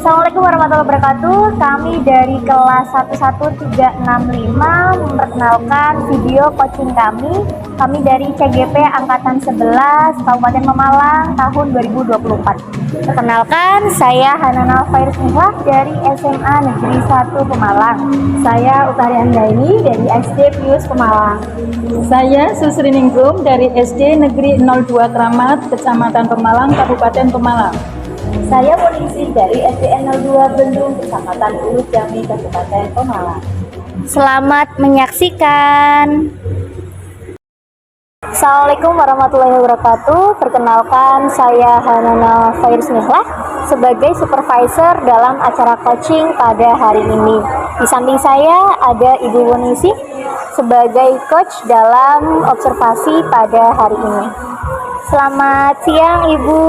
Assalamualaikum warahmatullahi wabarakatuh. Kami dari kelas 11365 memperkenalkan video coaching kami. Kami dari CGP Angkatan 11 Kabupaten Pemalang tahun 2024. Perkenalkan, saya Hanana Fairsnihlah dari SMA Negeri 1 Pemalang. Saya Utari Anggaini dari SD Pius Pemalang. Saya Susri Ningrum dari SD Negeri 02 Kramat, Kecamatan Pemalang, Kabupaten Pemalang. Saya Polisi dari SDN 02 Bendung, Kecamatan Ulu Jami, Kabupaten Pemalang. Selamat menyaksikan. Assalamualaikum warahmatullahi wabarakatuh. Perkenalkan, saya Hanana Fairsnihlah sebagai supervisor dalam acara coaching pada hari ini. Di samping saya ada Ibu Wuningsih sebagai coach dalam observasi pada hari ini. Selamat siang Ibu.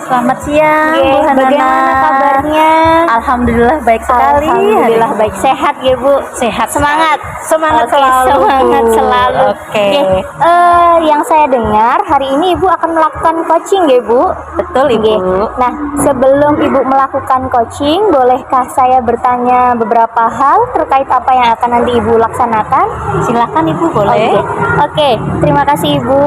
Selamat siang, Bu Hanana. Bagaimana kabarnya? Alhamdulillah baik sekali. Alhamdulillah baik. Sehat ya Bu? Sehat. Semangat. Semangat Oke, selalu. Semangat Bu. selalu. Oke. Yang saya dengar hari ini Ibu akan melakukan coaching ya Bu? Betul Ibu. Nah, sebelum Ibu melakukan coaching, bolehkah saya bertanya beberapa hal terkait apa yang akan nanti Ibu laksanakan? Silakan Ibu, boleh. Oke. Terima kasih Ibu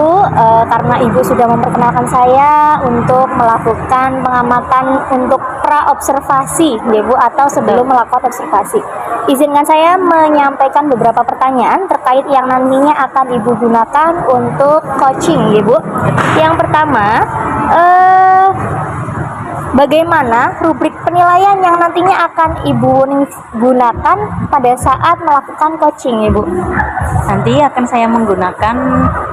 karena Ibu sudah memperkenalkan saya untuk melakukan pengamatan untuk pra-observasi ya Bu, atau sebelum melakukan observasi. Izinkan saya menyampaikan beberapa pertanyaan terkait yang nantinya akan Ibu gunakan untuk coaching ya Bu. Yang pertama, bagaimana rubrik penilaian yang nantinya akan Ibu gunakan pada saat melakukan coaching Ibu? Nanti akan saya menggunakan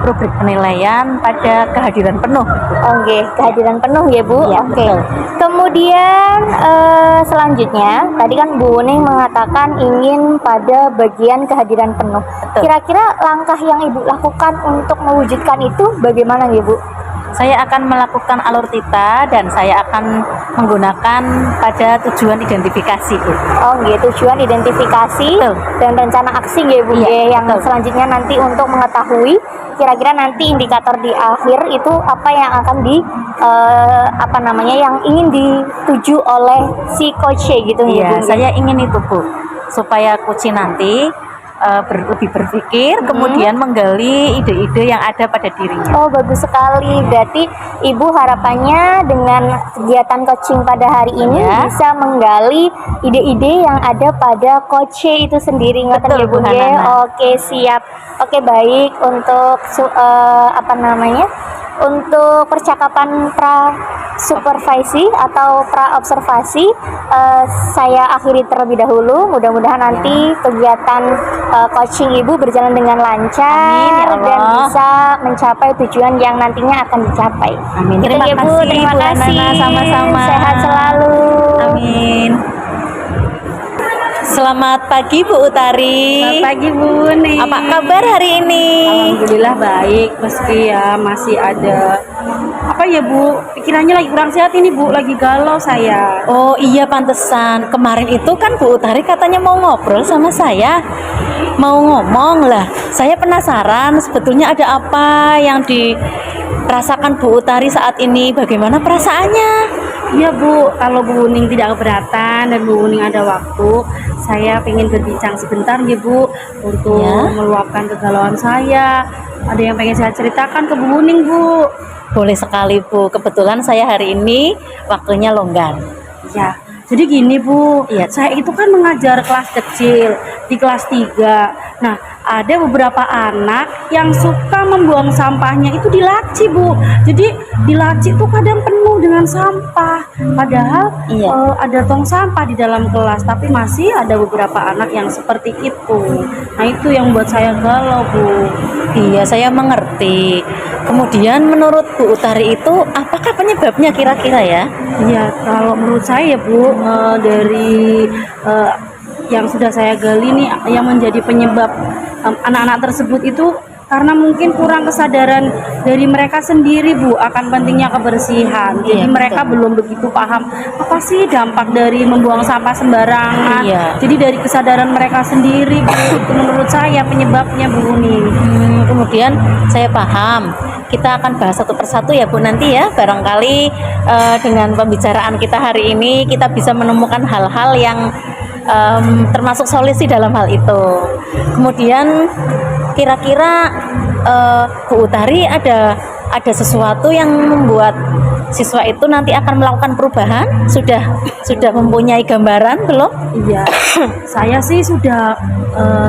rubrik penilaian pada kehadiran penuh. Oke, kehadiran penuh ya Bu. Ya, Oke. betul. Kemudian selanjutnya, tadi kan Bu Wuning mengatakan ingin pada bagian kehadiran penuh. Betul. Kira-kira langkah yang Ibu lakukan untuk mewujudkan itu bagaimana ya Bu? Saya akan melakukan alur tita dan saya akan menggunakan pada tujuan identifikasi, Bu. Oh gitu, tujuan identifikasi. Betul. Dan rencana aksi ya Bu, Iya, yang betul. selanjutnya nanti untuk mengetahui kira-kira nanti indikator di akhir itu apa yang akan yang ingin dituju oleh si coach gitu ya Iya, Bu. saya ingin itu Bu, supaya coach nanti lebih berpikir, kemudian menggali ide-ide yang ada pada dirinya. Oh bagus sekali, berarti Ibu harapannya dengan kegiatan coaching pada hari ini Ya. bisa menggali ide-ide yang ada pada coach itu sendiri. Ngoten Betul, ya Bu Bu ya? Hanana. Oke siap. Oke baik, untuk untuk percakapan pra supervisi atau pra observasi saya akhiri terlebih dahulu. Mudah-mudahan nanti kegiatan coaching Ibu berjalan dengan lancar. Amin, ya Allah. Dan bisa mencapai tujuan yang nantinya akan dicapai. Amin. Gitu Terima ya, Bu. kasih, Terima Bu kasih. Hanana. Sama-sama. Sehat selalu. Amin. Selamat pagi Bu Utari. Selamat pagi Bu Wuning. Apa kabar hari ini? Alhamdulillah baik, meski ya masih ada Bu, pikirannya lagi kurang sehat ini Bu, lagi galau saya. Oh iya, pantesan. Kemarin itu kan Bu Utari katanya mau ngobrol sama saya. Mau ngomong lah. Saya penasaran sebetulnya ada apa yang dirasakan Bu Utari saat ini. Bagaimana perasaannya? Iya Bu, kalau Bu Wuning tidak keberatan dan Bu Wuning ada waktu, saya ingin berbincang sebentar ya Bu, untuk Ya. meluapkan kegalauan saya. Ada yang pengen saya ceritakan ke Bu Wuning Bu. Boleh sekali Bu. Kebetulan saya hari ini waktunya longgar. Ya, jadi gini Bu, Iya. saya itu kan mengajar kelas kecil di kelas 3. Nah, ada beberapa anak yang suka membuang sampahnya itu di laci Bu. Jadi di laci itu kadang penuh dengan sampah. Padahal Iya. ada tong sampah di dalam kelas, tapi masih ada beberapa anak yang seperti itu. Nah, itu yang buat saya galau Bu. Iya, saya mengerti. Kemudian menurut Bu Utari itu apakah penyebabnya kira-kira ya? Iya, kalau menurut saya Bu, dari yang sudah saya gali nih, yang menjadi penyebab anak-anak tersebut itu karena mungkin kurang kesadaran dari mereka sendiri Bu akan pentingnya kebersihan. Jadi Iya, mereka betul. belum begitu paham apa sih dampak dari membuang sampah sembarangan. Iya. Jadi dari kesadaran mereka sendiri Bu, itu menurut saya penyebabnya Bu Uni. Kemudian saya paham kita akan bahas satu persatu ya Bu nanti ya. Barangkali dengan pembicaraan kita hari ini kita bisa menemukan hal-hal yang termasuk solusi dalam hal itu. Kemudian kira-kira Bu Utari ada sesuatu yang membuat siswa itu nanti akan melakukan perubahan? Sudah mempunyai gambaran belum? Iya, saya sih sudah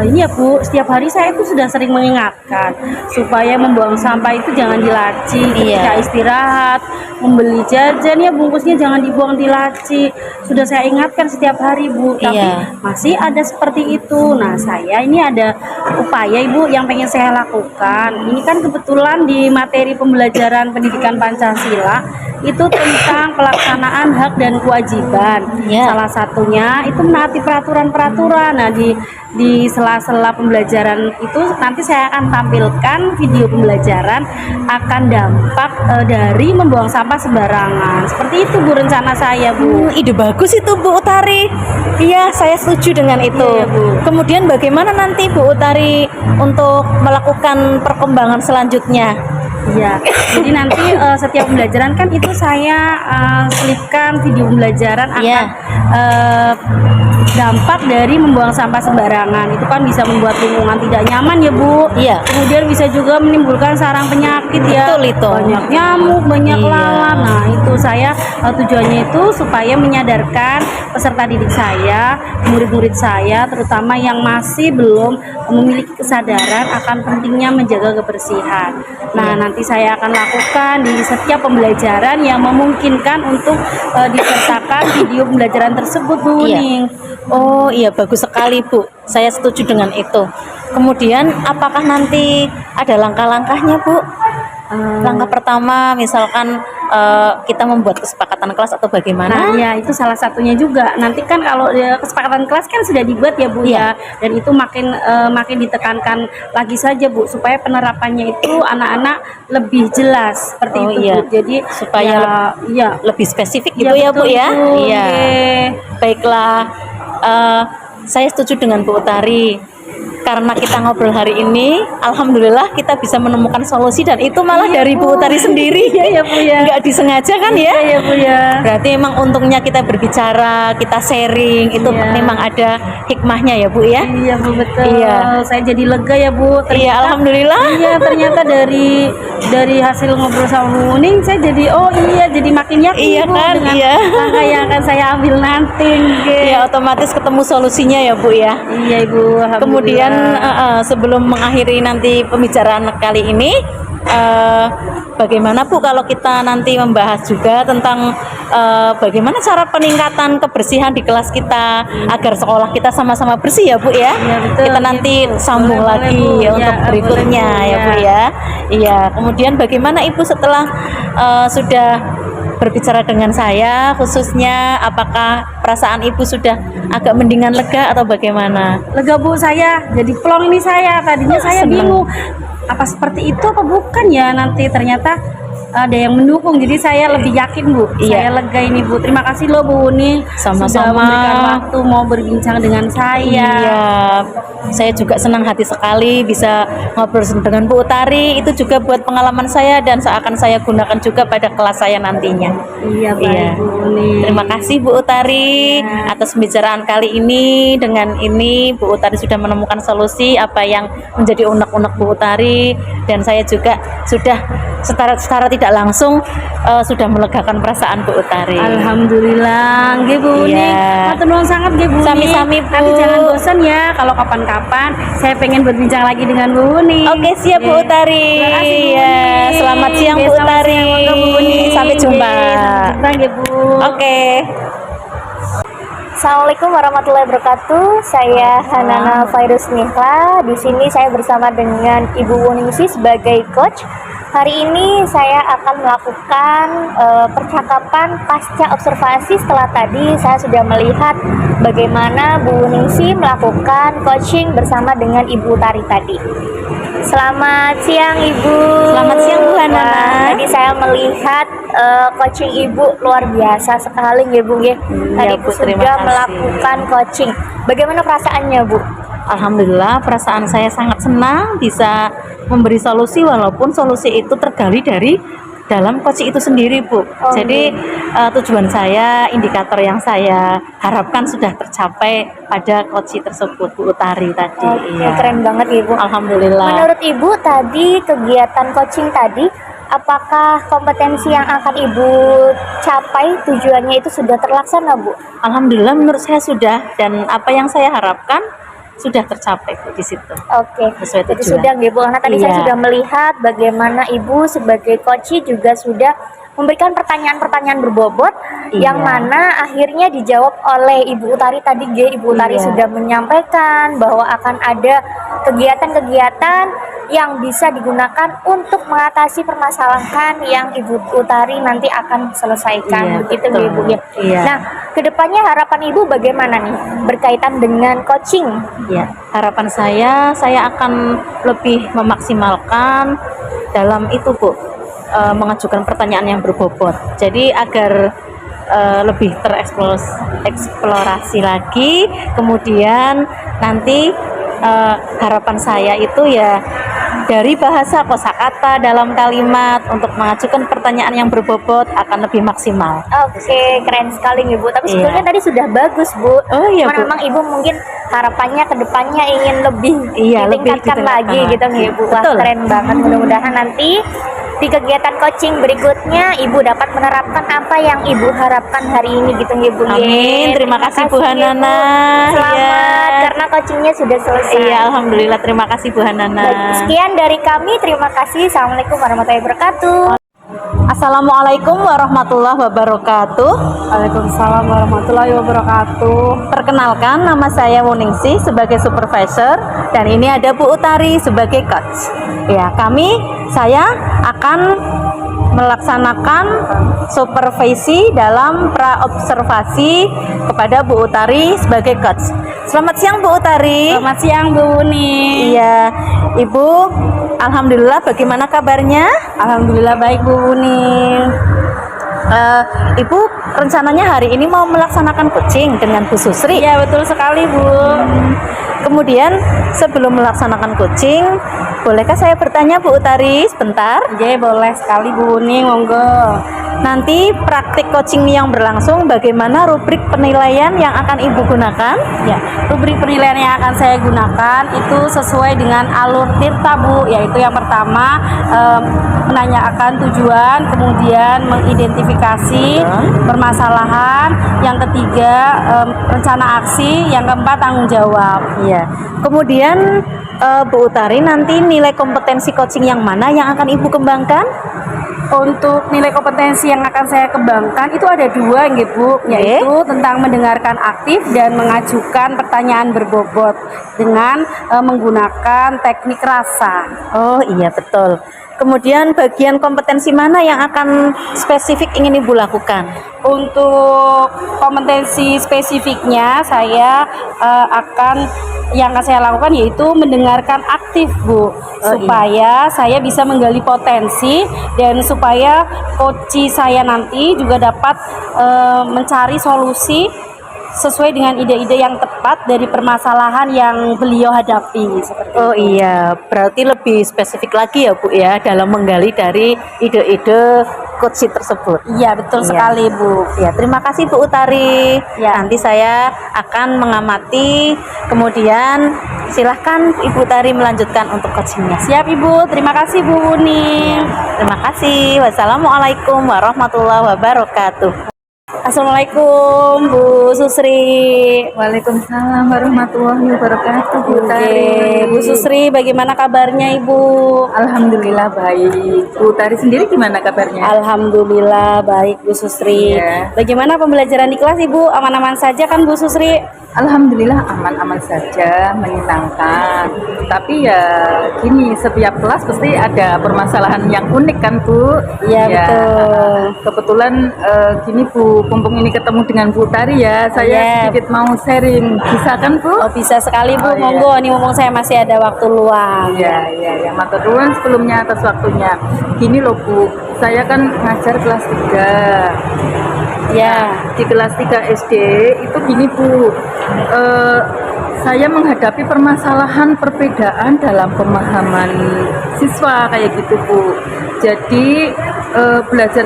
ini ya Bu, setiap hari saya itu sudah sering mengingatkan supaya membuang sampah itu jangan di laci, ketika istirahat, membeli jajan ya bungkusnya jangan dibuang di laci. Sudah saya ingatkan setiap hari Bu, tapi masih ada seperti itu. Nah, saya ini ada upaya Ibu yang pengen saya lakukan. Ini kan kebetulan di materi pembelajaran pendidikan Pancasila itu tentang pelaksanaan hak dan kewajiban. Salah satunya itu menaati peraturan-peraturan. Nah, di sela-sela pembelajaran itu nanti saya akan tampilkan video pembelajaran akan dampak dari membuang sampah sembarangan. Seperti itu Bu rencana saya Bu. Ide bagus itu Bu Utari. Iya, saya setuju dengan itu. Iya, Bu. Kemudian bagaimana nanti Bu Utari untuk melakukan perkembangan selanjutnya? Iya, jadi nanti setiap pembelajaran kan itu saya selipkan video pembelajaran akan dampak dari membuang sampah sembarangan. Itu kan bisa membuat lingkungan tidak nyaman ya Bu. Iya. Kemudian bisa juga menimbulkan sarang penyakit ya. Betul itu. Banyak nyamuk, banyak lalat. Nah itu saya tujuannya itu supaya menyadarkan peserta didik saya, murid-murid saya, terutama yang masih belum memiliki kesadaran akan pentingnya menjaga kebersihan. Nah nanti saya akan lakukan di setiap pembelajaran yang memungkinkan untuk disertakan video pembelajaran tersebut Bu Uning. Oh iya, bagus sekali Bu, saya setuju dengan itu. Kemudian apakah nanti ada langkah-langkahnya Bu? Langkah pertama misalkan kita membuat kesepakatan kelas atau bagaimana? Nah ya itu salah satunya juga. Nanti kan kalau kesepakatan kelas kan sudah dibuat ya Bu ya. Dan itu makin ditekankan lagi saja Bu supaya penerapannya itu anak-anak lebih jelas seperti itu Bu. Jadi supaya lebih spesifik gitu ya Bu betul, ya. Bu. Iya. Baiklah. Saya setuju dengan Bu Utari. Karena kita ngobrol hari ini, alhamdulillah kita bisa menemukan solusi dan itu malah dari Bu Utari sendiri. Iya ya Bu ya. Nggak disengaja kan ya? Iya ya Bu ya. Berarti emang untungnya kita berbicara, kita sharing, itu memang ada hikmahnya ya Bu ya? Iya Bu betul. Iya. Saya jadi lega ya Bu. Iya, alhamdulillah. Iya ternyata dari hasil ngobrol sama Bu Uning saya jadi jadi makin yakin Iya Bu kan? dengan Iya. langkah yang akan saya ambil nanti. Iya, otomatis ketemu solusinya ya Bu ya. Iya Ibu. Alhamdulillah. Kemudian sebelum mengakhiri nanti pembicaraan kali ini, bagaimana Bu kalau kita nanti membahas juga tentang bagaimana cara peningkatan kebersihan di kelas kita agar sekolah kita sama-sama bersih ya Bu ya? Iya, betul, Kita nanti sambung boleh, lagi Bu. Ya, untuk berikutnya boleh, Bu. ya Bu ya. Iya. Kemudian bagaimana Ibu setelah sudah berbicara dengan saya, khususnya apakah perasaan Ibu sudah agak mendingan lega atau bagaimana? Lega Bu saya, jadi plong ini saya. Tadinya saya seneng. bingung apa seperti itu apa bukan ya, nanti ternyata ada yang mendukung, jadi saya lebih yakin Bu. Iya. Saya lega ini Bu. Terima kasih loh Bu Uning Sama-sama. sudah memberikan waktu mau berbincang dengan saya. Iya, saya juga senang hati sekali bisa ngobrol dengan Bu Utari. Itu juga buat pengalaman saya dan seakan saya gunakan juga pada kelas saya nantinya. Iya baik Iya. Bu Uning. Terima kasih Bu Utari atas pembicaraan kali ini. Dengan ini Bu Utari sudah menemukan solusi apa yang menjadi unek-unek Bu Utari, dan saya juga sudah secara tidak langsung sudah melegakan perasaan Bu Utari. Alhamdulillah, nggih Bu Uning. Iya. Matur nuwun sangat nggih Bu Uning. Sami-sami, Bu. Tapi jangan bosan ya kalau kapan-kapan saya pengen berbincang lagi dengan Bu Uning. Oke, siap Bu Nggih. Utari. Terima kasih Bu Iya, Uning. selamat siang Nggih, Bu selamat Utari. siang untuk Bu Uning. Sampai jumpa. Nggih, sampai jumpa nggih Bu. Oke. Assalamualaikum warahmatullahi wabarakatuh. Saya Hanana Fairuz Nihla. Di sini saya bersama dengan Ibu Wuningsi sebagai coach. Hari ini saya akan melakukan percakapan pasca observasi. Setelah tadi saya sudah melihat bagaimana Bu Wuningsi melakukan coaching bersama dengan Ibu Tari tadi. Selamat siang Ibu. Selamat siang, Bu Hanana. Wah, tadi saya melihat coaching Ibu luar biasa sekali ya Bu ya. Tadi Bu, terima sudah kasih. melakukan coaching. Bagaimana perasaannya Bu? Alhamdulillah perasaan saya sangat senang bisa memberi solusi walaupun solusi itu tergali dari dalam coach itu sendiri, Bu. Jadi tujuan saya, indikator yang saya harapkan sudah tercapai pada coach tersebut, Bu Utari tadi. Iya. Keren banget Ibu. Alhamdulillah. Menurut Ibu tadi kegiatan coaching tadi, apakah kompetensi yang akan Ibu capai tujuannya itu sudah terlaksana, Bu? Alhamdulillah menurut saya sudah, dan apa yang saya harapkan sudah tercapai, Bu, di situ. Oke, Sesuai jadi tujuan. sudah Ibu. Karena tadi saya Iya. sudah melihat bagaimana Ibu sebagai coach juga sudah memberikan pertanyaan-pertanyaan berbobot Iya. yang mana akhirnya dijawab oleh Ibu Utari tadi. Ibu Utari Iya. sudah menyampaikan bahwa akan ada kegiatan-kegiatan yang bisa digunakan untuk mengatasi permasalahan yang Ibu Utari nanti akan selesaikan. Iya, Begitu betul. Ibu ya. Iya. Nah, kedepannya harapan Ibu bagaimana nih berkaitan dengan coaching? Ya, harapan saya akan lebih memaksimalkan dalam itu, Bu, mengajukan pertanyaan yang berbobot. Jadi agar lebih tereksplorasi lagi, kemudian nanti harapan saya itu ya dari bahasa kosakata dalam kalimat untuk mengajukan pertanyaan yang berbobot akan lebih maksimal. Oke, keren sekali nih Bu. Tapi Iya. sebetulnya tadi sudah bagus Bu. Oh iya, Cuman Bu. memang Ibu mungkin harapannya ke depannya ingin lebih Iya, lebih ditingkatkan ditingkatkan lagi lagi. gitu nih Bu. Wah, Betul. keren banget. Mudah-mudahan nanti di kegiatan coaching berikutnya Ibu dapat menerapkan apa yang Ibu harapkan hari ini gitu nih Bu. Amin. Terima kasih, Bu ya, Hanana. Selamat Iya. karena coachingnya sudah selesai. Iya, alhamdulillah, terima kasih Bu Hanana. Baik, sekian dari kami. Terima kasih. Assalamualaikum warahmatullahi wabarakatuh. Assalamualaikum warahmatullahi wabarakatuh. Waalaikumsalam warahmatullahi wabarakatuh. Perkenalkan, nama saya Wuningsih sebagai supervisor dan ini ada Bu Utari sebagai coach. Ya, saya akan melaksanakan supervisi dalam praobservasi kepada Bu Utari sebagai coach. Selamat siang Bu Utari. Selamat siang Bu Uni. Iya, Ibu. Alhamdulillah, bagaimana kabarnya? Alhamdulillah baik Bu Uni. Ibu rencananya hari ini mau melaksanakan coaching dengan Bu Susri. Iya betul sekali Bu. Kemudian sebelum melaksanakan coaching, bolehkah saya bertanya Bu Utari sebentar? Iya boleh sekali Bu Uni, monggo. Nanti praktik coaching yang berlangsung, bagaimana rubrik penilaian yang akan Ibu gunakan? Ya, rubrik penilaian yang akan saya gunakan itu sesuai dengan alur tirta Bu, yaitu yang pertama menanyakan tujuan, kemudian mengidentifikasi permasalahan, yang ketiga rencana aksi, yang keempat tanggung jawab. Iya. Kemudian Bu Utari, nanti nilai kompetensi coaching yang mana yang akan Ibu kembangkan? Untuk nilai kompetensi yang akan saya kembangkan itu ada dua nggih Bu, yaitu tentang mendengarkan aktif dan mengajukan pertanyaan berbobot dengan menggunakan teknik rasa. Oh iya, betul. Kemudian bagian kompetensi mana yang akan spesifik ingin Ibu lakukan? Untuk kompetensi spesifiknya saya yang akan saya lakukan yaitu mendengarkan aktif Bu, supaya saya bisa menggali potensi dan supaya coach saya nanti juga dapat mencari solusi sesuai dengan ide-ide yang tepat dari permasalahan yang beliau hadapi seperti Oh itu. iya, berarti lebih spesifik lagi ya Bu ya dalam menggali dari ide-ide coach tersebut. Iya betul Iya. sekali Bu. Ya, terima kasih Bu Utari. Ya. Nanti saya akan mengamati, kemudian silahkan Ibu Utari melanjutkan untuk coachingnya. Siap Ibu, terima kasih Bu Uni. Terima kasih. Wassalamualaikum warahmatullahi wabarakatuh. Assalamualaikum Bu Susri. Waalaikumsalam warahmatullahi wabarakatuh. Bu Utari. Oke, Bu Susri, bagaimana kabarnya Ibu? Alhamdulillah baik. Bu Utari sendiri gimana kabarnya? Alhamdulillah baik Bu Susri. Iya. Bagaimana pembelajaran di kelas Ibu? Aman-aman saja kan Bu Susri? Alhamdulillah aman-aman saja, menyenangkan. Tapi ya gini, setiap kelas pasti ada permasalahan yang unik kan Bu? Iya, Ya, betul. Kebetulan gini Bu, mumpung ini ketemu dengan Bu Utari ya, saya Iya. sedikit mau sharing. Bisa kan Bu? Oh bisa sekali Bu, Oh, iya. monggo. Ini mumpung saya masih ada waktu luang. Iya, ya, matur nuwun sebelumnya atas waktunya. Gini loh Bu, saya kan ngajar kelas 3. Ya. Di kelas 3 SD itu gini Bu, saya menghadapi permasalahan perbedaan dalam pemahaman siswa kayak gitu Bu. Jadi belajar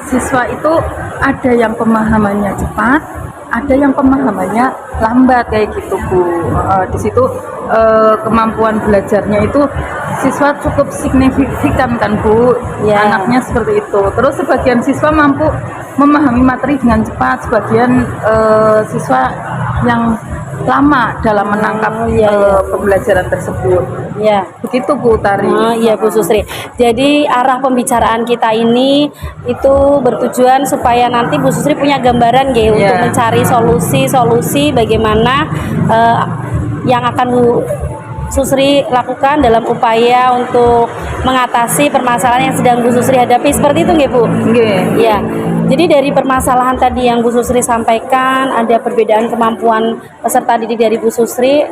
siswa itu ada yang pemahamannya cepat, ada yang pemahamannya lambat kayak gitu Bu. Di situ kemampuan belajarnya itu siswa cukup signifikan kan Bu, Ya. anaknya seperti itu. Terus sebagian siswa mampu memahami materi dengan cepat, sebagian siswa yang lama dalam menangkap pembelajaran tersebut. Ya. Begitu Bu Tari. Oh, iya Bu Susri. Jadi arah pembicaraan kita ini itu bertujuan supaya nanti Bu Susri punya gambaran Iya. ya untuk mencari solusi bagaimana yang akan Bu Susri lakukan dalam upaya untuk mengatasi permasalahan yang sedang Bu Susri hadapi. Seperti itu nggih Bu? Nggih. Ya. Jadi dari permasalahan tadi yang Bu Susri sampaikan, ada perbedaan kemampuan peserta didik dari Bu Susri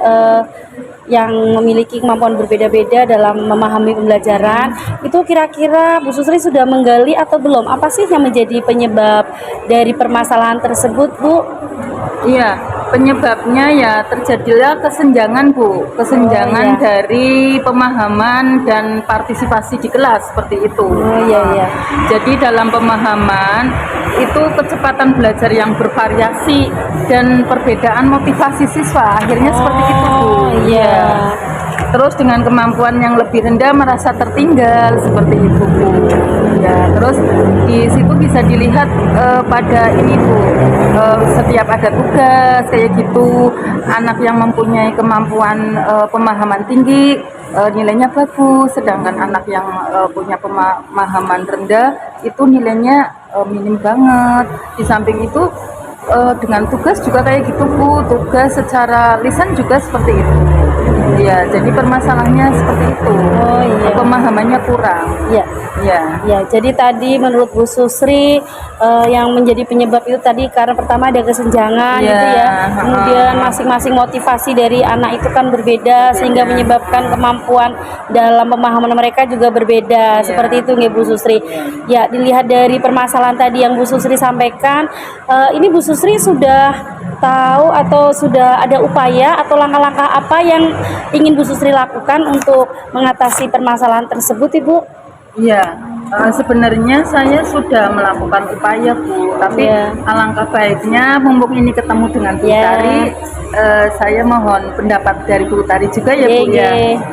yang memiliki kemampuan berbeda-beda dalam memahami pembelajaran. Itu kira-kira Bu Susri sudah menggali atau belum? Apa sih yang menjadi penyebab dari permasalahan tersebut, Bu? Iya, penyebabnya ya terjadilah kesenjangan Bu, kesenjangan dari pemahaman dan partisipasi di kelas seperti itu. Oh iya. Jadi dalam pemahaman itu kecepatan belajar yang bervariasi dan perbedaan motivasi siswa akhirnya seperti itu Bu. Oh iya. Terus dengan kemampuan yang lebih rendah merasa tertinggal seperti itu Bu. Ya, terus di situ bisa dilihat pada ini Bu, setiap ada tugas kayak gitu, anak yang mempunyai kemampuan pemahaman tinggi nilainya bagus, sedangkan anak yang punya pemahaman rendah itu nilainya minim banget. Di samping itu dengan tugas juga kayak gitu Bu, tugas secara lisan juga seperti itu. Ya, jadi permasalahannya seperti itu. Oh iya. Pemahamannya kurang. Iya. Ya. Ya, jadi tadi menurut Bu Susri yang menjadi penyebab itu tadi karena pertama ada kesenjangan Ya, gitu ya. Kemudian masing-masing motivasi dari anak itu kan berbeda sehingga menyebabkan kemampuan dalam pemahaman mereka juga berbeda. Seperti itu nggih Bu Susri. Ya, dilihat dari permasalahan tadi yang Bu Susri sampaikan, ini Bu Susri sudah tahu atau sudah ada upaya atau langkah-langkah apa yang ingin Bu Susri lakukan untuk mengatasi permasalahan tersebut, Ibu? Iya, sebenarnya saya sudah melakukan upaya Bu, tapi alangkah baiknya mumpung ini ketemu dengan Bu Tari, saya mohon pendapat dari Bu Tari juga ya Bu ya.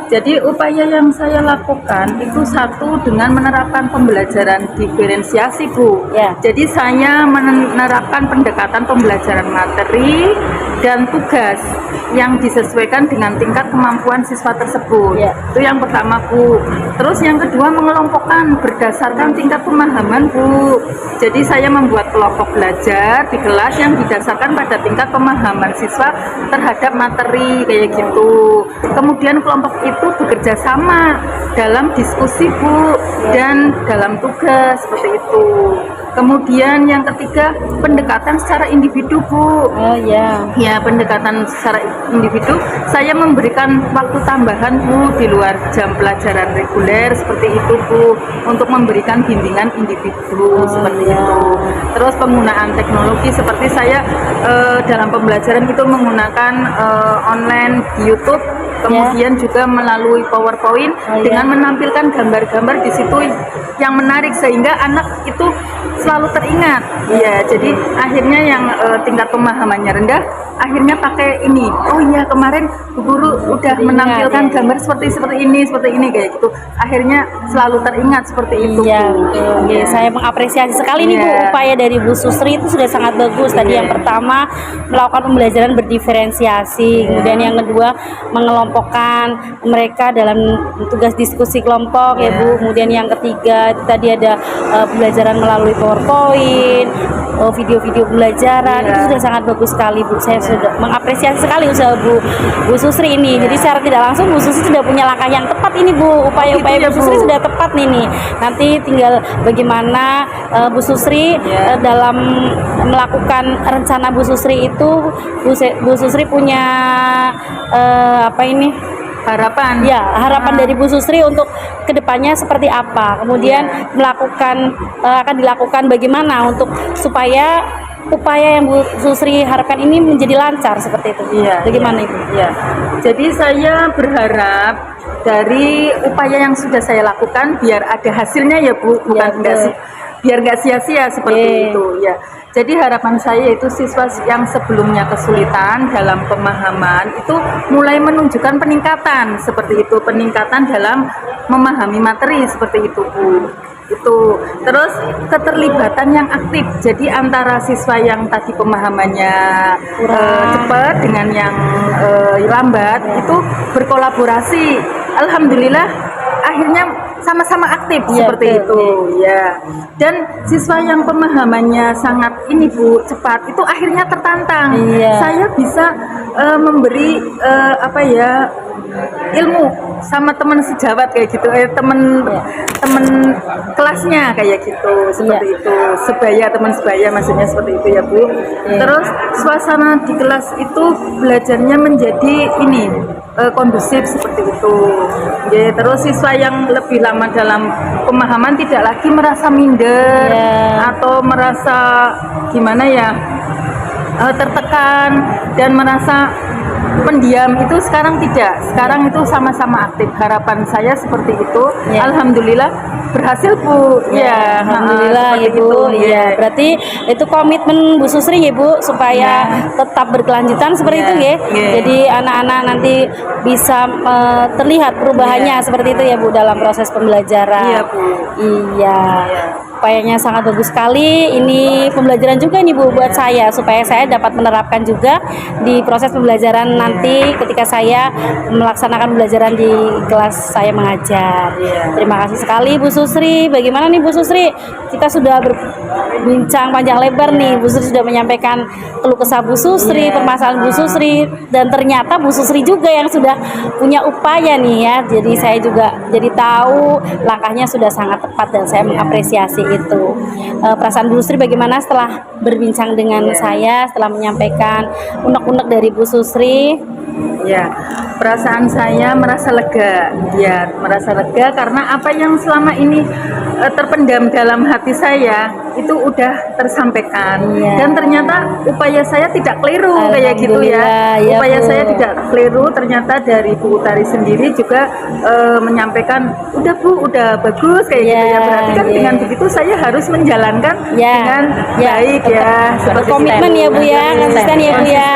Jadi upaya yang saya lakukan itu satu dengan menerapkan pembelajaran diferensiasi Bu. Jadi saya menerapkan pendekatan pembelajaran materi dan tugas yang disesuaikan dengan tingkat kemampuan siswa tersebut. Itu yang pertama Bu. Terus yang kedua mengelompokkan berdasarkan tingkat pemahaman Bu. Jadi saya membuat kelompok belajar di kelas yang didasarkan pada tingkat pemahaman siswa terhadap materi kayak gitu. Kemudian kelompok itu bekerja sama dalam diskusi Bu dan dalam tugas seperti itu. Kemudian yang ketiga pendekatan secara individu Bu. Ya, pendekatan secara individu, saya memberikan waktu tambahan Bu di luar jam pelajaran reguler seperti itu Bu, untuk memberikan bimbingan individu seperti itu. Terus penggunaan teknologi seperti saya dalam pembelajaran itu menggunakan online di YouTube, kemudian juga melalui PowerPoint dengan menampilkan gambar-gambar di situ yang menarik sehingga anak itu selalu teringat. Ya, jadi akhirnya yang tingkat pemahamannya rendah akhirnya pakai ini. Oh iya, kemarin Bu Guru udah menampilkan gambar seperti ini kayak gitu. Akhirnya selalu teringat seperti itu. Saya mengapresiasi sekali nih Bu, upaya dari Bu Susri itu sudah sangat bagus. Tadi yang pertama melakukan pembelajaran berdiferensiasi, kemudian yang kedua mengelompokkan mereka dalam tugas diskusi kelompok ya Bu. Kemudian yang ketiga tadi ada pembelajaran melalui PowerPoint, video-video pembelajaran. Itu sudah sangat bagus sekali Bu. Saya sudah mengapresiasi sekali usaha Bu Susri ini. Jadi secara tidak langsung Bu Susri sudah punya langkah yang tepat ini Bu. Upaya-upaya Bu Susri sudah tepat nih. Nanti tinggal bagaimana Bu Susri dalam melakukan rencana Bu Susri itu, Bu Susri punya harapan dari Bu Susri untuk kedepannya seperti apa, kemudian akan dilakukan bagaimana untuk supaya upaya yang Bu Susri harapkan ini menjadi lancar seperti itu. Bagaimana Ibu? Iya. Jadi saya berharap dari upaya yang sudah saya lakukan biar ada hasilnya ya Bu, bukan biar nggak sia-sia seperti itu ya. Jadi harapan saya itu siswa yang sebelumnya kesulitan dalam pemahaman itu mulai menunjukkan peningkatan seperti itu, peningkatan dalam memahami materi seperti itu Bu. Itu terus keterlibatan yang aktif, jadi antara siswa yang tadi pemahamannya cepat dengan yang lambat itu berkolaborasi, alhamdulillah akhirnya sama-sama aktif seperti itu ya. Dan siswa yang pemahamannya sangat ini Bu cepat itu akhirnya tertantang. Saya bisa memberi ilmu sama teman sejawat kayak gitu, teman kelasnya kayak gitu seperti itu, teman sebaya maksudnya seperti itu ya Bu. Terus suasana di kelas itu belajarnya menjadi ini kondusif seperti itu. Terus siswa yang lebih lama dalam pemahaman tidak lagi merasa minder atau merasa gimana ya tertekan dan merasa pendiam, itu sekarang tidak. Sekarang itu sama-sama aktif. Harapan saya seperti itu. Alhamdulillah berhasil Bu. Alhamdulillah Ibu. Berarti itu komitmen Bu Susri ya Bu supaya tetap berkelanjutan seperti itu ya. Jadi anak-anak nanti bisa terlihat perubahannya seperti itu ya Bu dalam proses pembelajaran. Iya Bu. Upayanya sangat bagus sekali. Ini pembelajaran juga nih Bu buat saya supaya saya dapat menerapkan juga di proses pembelajaran nanti ketika saya melaksanakan pembelajaran di kelas saya mengajar. Terima kasih sekali Bu Susri. Bagaimana nih Bu Susri? Kita sudah berbincang panjang lebar nih. Bu Susri sudah menyampaikan keluh kesah Bu Susri, permasalahan Bu Susri, dan ternyata Bu Susri juga yang sudah punya upaya nih ya. Jadi saya juga jadi tahu langkahnya sudah sangat tepat dan saya mengapresiasi itu. Perasaan Bu Susri bagaimana setelah berbincang dengan saya, setelah menyampaikan unek-unek dari Bu Susri? Ya, perasaan saya merasa lega. Merasa lega karena apa yang selama ini terpendam dalam hati saya itu udah tersampaikan. Dan ternyata upaya saya tidak keliru kayak gitu ya. Upaya saya tidak keliru, ternyata dari Bu Utari sendiri juga menyampaikan, udah Bu, udah bagus kayak gitu ya. Berarti kan dengan begitu saya harus menjalankan dengan baik ya. Seperti komitmen ya Bu ya, konsisten ya Bu ya.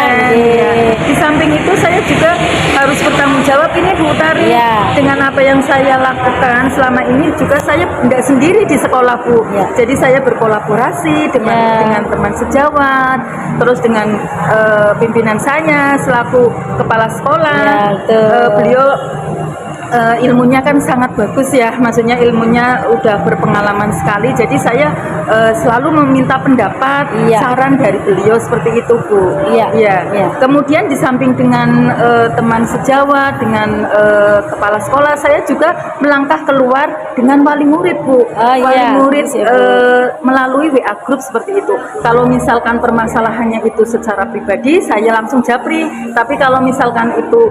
Di samping itu saya juga harus bertanggung jawab ini Bu Utari dengan apa yang saya lakukan selama ini. Juga saya tidak sendiri di sekolah Bu, jadi saya berkolaborasi dengan teman sejawat, terus dengan pimpinan saya selaku kepala sekolah. Beliau ilmunya kan sangat bagus ya, maksudnya ilmunya udah berpengalaman sekali, jadi saya selalu meminta pendapat, saran dari beliau seperti itu Bu. Kemudian di samping dengan teman sejawat, dengan kepala sekolah, saya juga melangkah keluar dengan wali murid Bu. Wali murid melalui WA group seperti itu. Kalau misalkan permasalahannya itu secara pribadi, saya langsung japri. Tapi kalau misalkan itu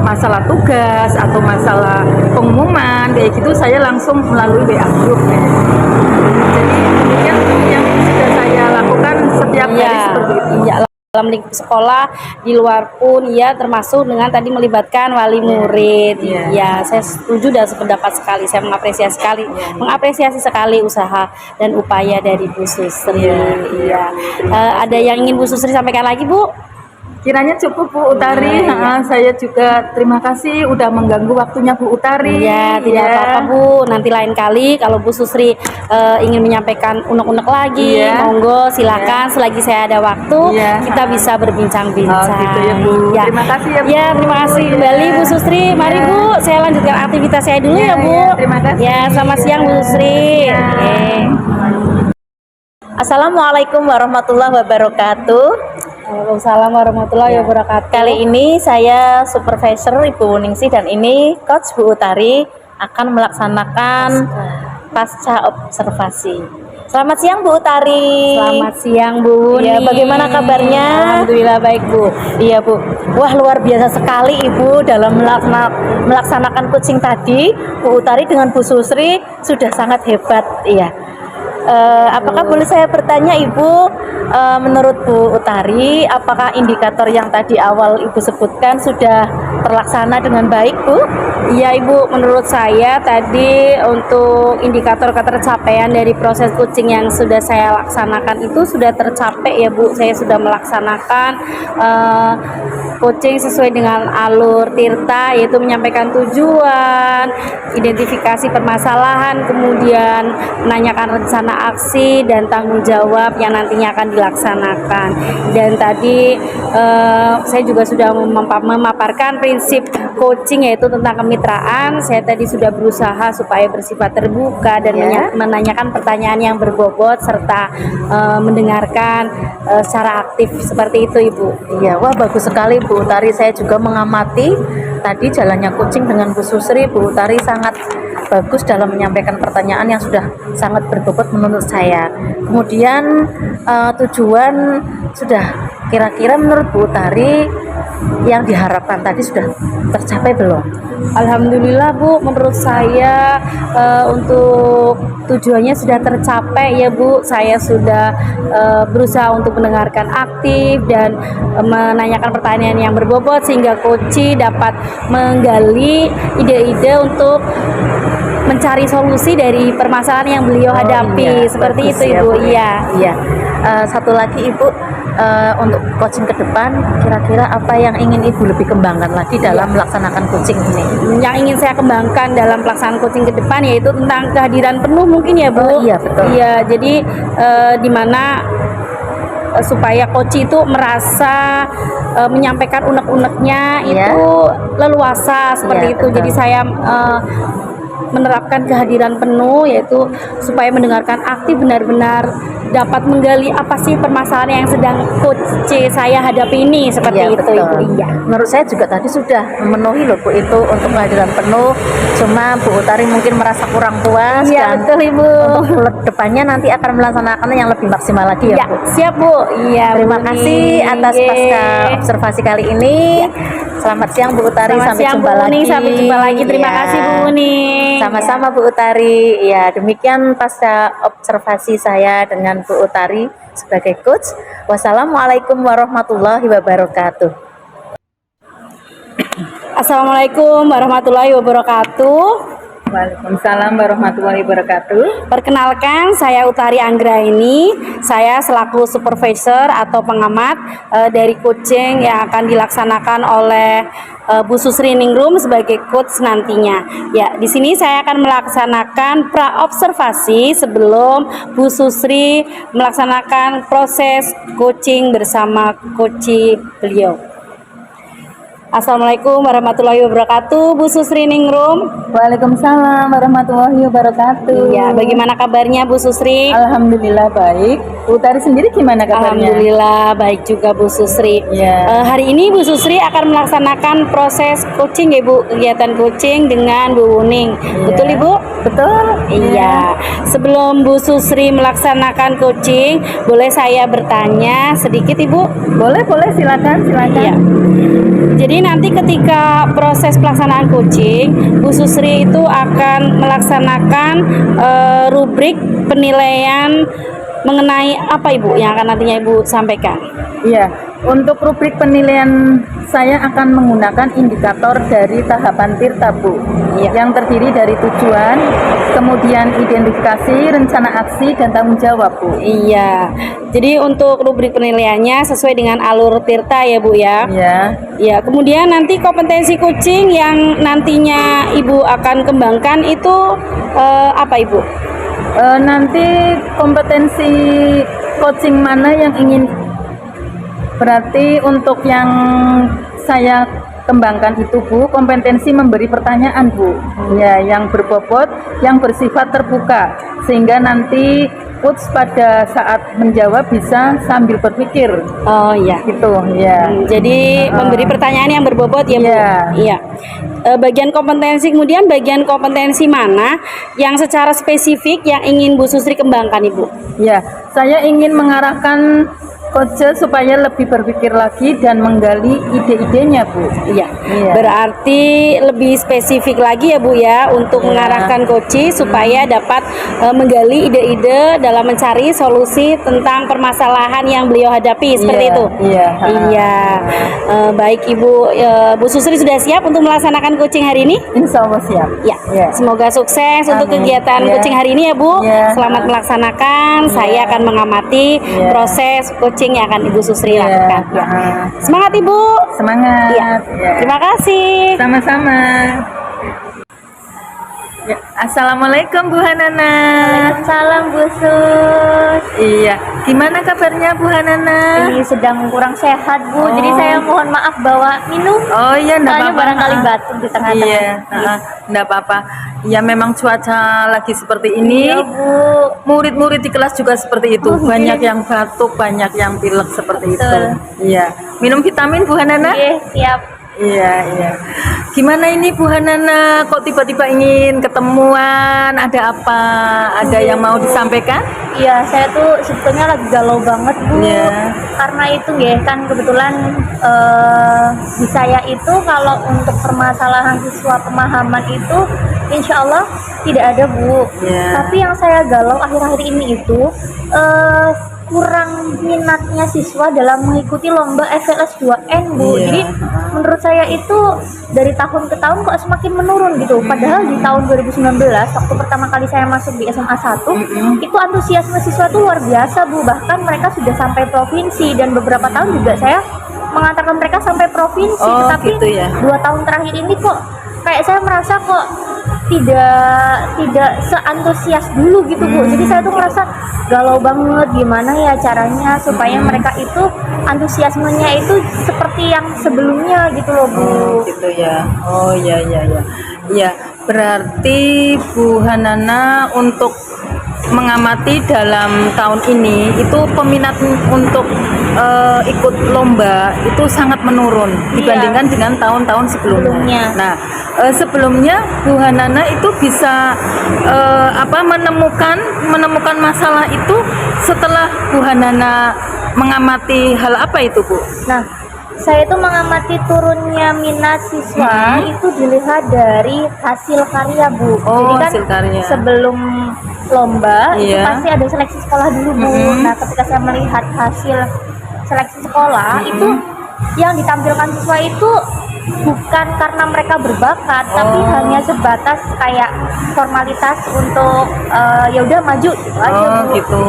masalah tugas atau masalah pengumuman kayak gitu, saya langsung melalui WA group. Jadi demikian yang sudah saya lakukan setiap hari seperti itu. Dalam lingkup sekolah, di luar pun termasuk dengan tadi melibatkan wali murid. Saya setuju dan sependapat sekali. Saya mengapresiasi sekali usaha dan upaya dari Bu Susri. Ada yang ingin Bu Susri sampaikan lagi Bu? Kiranya cukup Bu Utari. Saya juga terima kasih udah mengganggu waktunya Bu Utari. Tidak apa-apa Bu. Nanti lain kali kalau Bu Susri ingin menyampaikan unek-unek lagi, monggo silakan. Selagi saya ada waktu, kita bisa berbincang-bincang. Gitu ya Bu. Terima kasih ya Bu. Terima kasih kembali Bu Susri. Mari Bu, saya lanjutkan aktivitas saya dulu ya Bu. Terima kasih. Selamat siang Bu Susri. Assalamualaikum warahmatullahi wabarakatuh. Waalaikumsalam warahmatullahi wabarakatuh. Kali ini saya Supervisor Ibu Ningsih dan ini Coach Bu Utari akan melaksanakan pasca observasi. Selamat siang Bu Utari. Selamat siang Bu. Bagaimana kabarnya? Alhamdulillah baik Bu. Iya Bu. Wah, luar biasa sekali Ibu dalam melaksanakan coaching tadi. Bu Utari dengan Bu Susri sudah sangat hebat. Apakah boleh saya bertanya Ibu, menurut Bu Utari, apakah indikator yang tadi awal Ibu sebutkan sudah terlaksana dengan baik, Bu? Iya Ibu, menurut saya tadi untuk indikator ketercapaian dari proses coaching yang sudah saya laksanakan itu sudah tercapai ya Bu. Saya sudah melaksanakan coaching sesuai dengan alur Tirta, yaitu menyampaikan tujuan, identifikasi permasalahan, kemudian menanyakan rencana aksi dan tanggung jawab yang nantinya akan dilaksanakan. Dan tadi saya juga sudah memaparkan prinsip coaching yaitu tentang kemitraan. Saya tadi sudah berusaha supaya bersifat terbuka dan menanyakan pertanyaan yang berbobot serta mendengarkan secara aktif seperti itu Ibu. Iya, wah bagus sekali Bu Utari. Saya juga mengamati tadi jalannya coaching dengan Bu Susri. Bu Utari sangat bagus dalam menyampaikan pertanyaan yang sudah sangat berbobot menurut saya. Kemudian tujuan sudah kira-kira menurut Bu Utari yang diharapkan tadi sudah tercapai belum? Alhamdulillah Bu, menurut saya untuk tujuannya sudah tercapai ya Bu. Saya sudah berusaha untuk mendengarkan aktif dan menanyakan pertanyaan yang berbobot sehingga coach dapat menggali ide-ide untuk mencari solusi dari permasalahan yang beliau hadapi. Iya, seperti bagus itu ya, Ibu. Bu. Iya. Iya. Satu lagi Ibu, untuk coaching ke depan, kira-kira apa yang ingin Ibu lebih kembangkan lagi dalam melaksanakan coaching ini? Yang ingin saya kembangkan dalam pelaksanaan coaching ke depan yaitu tentang kehadiran penuh mungkin ya Bu. Oh, iya, betul. Iya, jadi di mana supaya coach itu merasa menyampaikan unek-uneknya itu leluasa seperti Iya, itu. betul. Jadi saya menerapkan kehadiran penuh yaitu supaya mendengarkan aktif benar-benar dapat menggali apa sih permasalahan yang sedang coach saya hadapi ini seperti Iya, itu betul. Ibu. Iya. Menurut saya juga tadi sudah memenuhi loh Bu itu untuk kehadiran penuh. Cuma Bu Utari mungkin merasa kurang puas Iya dan betul Ibu. untuk depannya nanti akan melaksanakannya yang lebih maksimal lagi ya Ya, Bu. siap Bu. Iya. Terima Bu. kasih atas Iya. pasca observasi kali ini. Selamat siang Bu Utari, Selamat sampai siang, jumpa Bu lagi. Uni. Sampai jumpa lagi. Terima Iya. kasih Bu Uni. Sama-sama Bu Utari. Ya, demikian pasca observasi saya dengan Bu Utari sebagai coach. Wassalamualaikum warahmatullahi wabarakatuh. Assalamualaikum warahmatullahi wabarakatuh. Waalaikumsalam warahmatullahi wabarakatuh. Perkenalkan, saya Utari Anggraini. Saya selaku supervisor atau pengamat dari coaching yang akan dilaksanakan oleh Bu Susri Ningrum sebagai coach nantinya. Ya, di sini saya akan melaksanakan pra-observasi sebelum Bu Susri melaksanakan proses coaching bersama coach beliau. Assalamualaikum warahmatullahi wabarakatuh, Bu Susri Ningrum. Waalaikumsalam warahmatullahi wabarakatuh. Iya, bagaimana kabarnya Bu Susri? Alhamdulillah baik. Bu Utari sendiri gimana kabarnya? Alhamdulillah baik juga Bu Susri. Ya. Hari ini Bu Susri akan melaksanakan proses coaching ya Bu, kegiatan coaching dengan Bu Wuning. Iya. Betul Ibu? Betul. Iya. Sebelum Bu Susri melaksanakan coaching, boleh saya bertanya sedikit Ibu? Boleh, silakan. Iya. Jadi nanti ketika proses pelaksanaan coaching, Bu Susri itu akan melaksanakan rubrik penilaian mengenai apa Ibu yang akan nantinya Ibu sampaikan? Iya, untuk rubrik penilaian saya akan menggunakan indikator dari tahapan Tirta Bu, yang terdiri dari tujuan, kemudian identifikasi, rencana aksi, dan tanggung jawab Bu. Iya. Jadi untuk rubrik penilaiannya sesuai dengan alur Tirta ya Bu ya. Iya. Ya, kemudian nanti kompetensi coaching yang nantinya Ibu akan kembangkan itu apa Ibu? Nanti kompetensi coaching mana yang ingin, berarti untuk yang saya kembangkan itu Bu, kompetensi memberi pertanyaan Bu, ya, yang berbobot, yang bersifat terbuka, sehingga nanti coach pada saat menjawab bisa sambil berpikir. Oh iya. Gitu ya. Jadi memberi pertanyaan yang berbobot ya Bu. Iya. Iya. Bagian kompetensi, kemudian bagian kompetensi mana yang secara spesifik yang ingin Bu Susri kembangkan Ibu? Ya, saya ingin mengarahkan Koja supaya lebih berpikir lagi dan menggali ide-idenya, Bu. Iya. Iya. Berarti lebih spesifik lagi ya Bu ya untuk Iya. mengarahkan koci supaya dapat menggali ide-ide dalam mencari solusi tentang permasalahan yang beliau hadapi seperti Iya, itu. iya. Iya. Baik Ibu, Bu Susri sudah siap untuk melaksanakan coaching hari ini? Insya Allah siap. Ya. Iya. Semoga sukses untuk Amin. kegiatan Iya. coaching hari ini ya Bu. Iya. Selamat melaksanakan. Saya akan mengamati Iya. proses coaching yang akan Ibu Susri Iya. lakukan. Ya. Semangat Ibu. Semangat. Iya. Iya. Terima kasih. Sama-sama. Ya. Assalamualaikum Bu Hanana. Salam Bu Sus. Iya. Gimana kabarnya Bu Hanana? Ini sedang kurang sehat Bu, Oh. jadi saya mohon maaf bawa minum. Oh iya, enggak Soalnya apa-apa. barangkali batuk di tengah-tengah. Iya, enggak apa-apa. Ya memang cuaca lagi seperti ini. Iya Bu. Murid-murid di kelas juga seperti itu. Oh, Banyak iya. yang batuk, banyak yang pilek seperti itu. Betul. Iya. Minum vitamin Bu Hanana? Iya, siap. Iya, iya. Gimana ini Bu Hanana? Kok tiba-tiba ingin ketemuan? Ada apa? Ada yang mau disampaikan? Iya, saya tuh sebetulnya lagi galau banget Bu. Iya. Karena itu ya kan kebetulan di saya itu kalau untuk permasalahan siswa pemahaman itu insya Allah tidak ada Bu. Iya. Tapi yang saya galau akhir-akhir ini itu kurang minatnya siswa dalam mengikuti lomba FLS 2N Bu. Iya. Jadi menurut saya itu dari tahun ke tahun kok semakin menurun gitu. Padahal di tahun 2019 waktu pertama kali saya masuk di SMA 1 itu antusiasme siswa itu luar biasa Bu. Bahkan mereka sudah sampai provinsi dan beberapa tahun juga saya mengantarkan mereka sampai provinsi. Oh, Tapi gitu ya. 2 tahun terakhir ini kok kayak saya merasa kok tidak seantusias dulu gitu Bu. Jadi saya tuh merasa galau banget gimana ya caranya supaya mereka itu antusiasmenya itu seperti yang sebelumnya gitu loh Bu. Oh, gitu ya. Oh, iya, iya, iya. Iya, berarti Bu Hanana untuk mengamati dalam tahun ini itu peminat untuk ikut lomba itu sangat menurun dibandingkan dengan tahun-tahun sebelumnya. Sebelumnya. Nah, sebelumnya Bu Hanana itu bisa menemukan masalah itu setelah Bu Hanana mengamati hal apa itu Bu? Nah, saya itu mengamati turunnya minat siswa itu dilihat dari hasil karya Bu. Oh, Jadi kan hasil karya. sebelum lomba itu Iya. pasti ada seleksi sekolah dulu Bu. Nah, ketika saya melihat hasil seleksi sekolah itu yang ditampilkan siswa itu bukan karena mereka berbakat, tapi hanya sebatas kayak formalitas untuk ya udah maju gitu aja Oh Bu. gitu.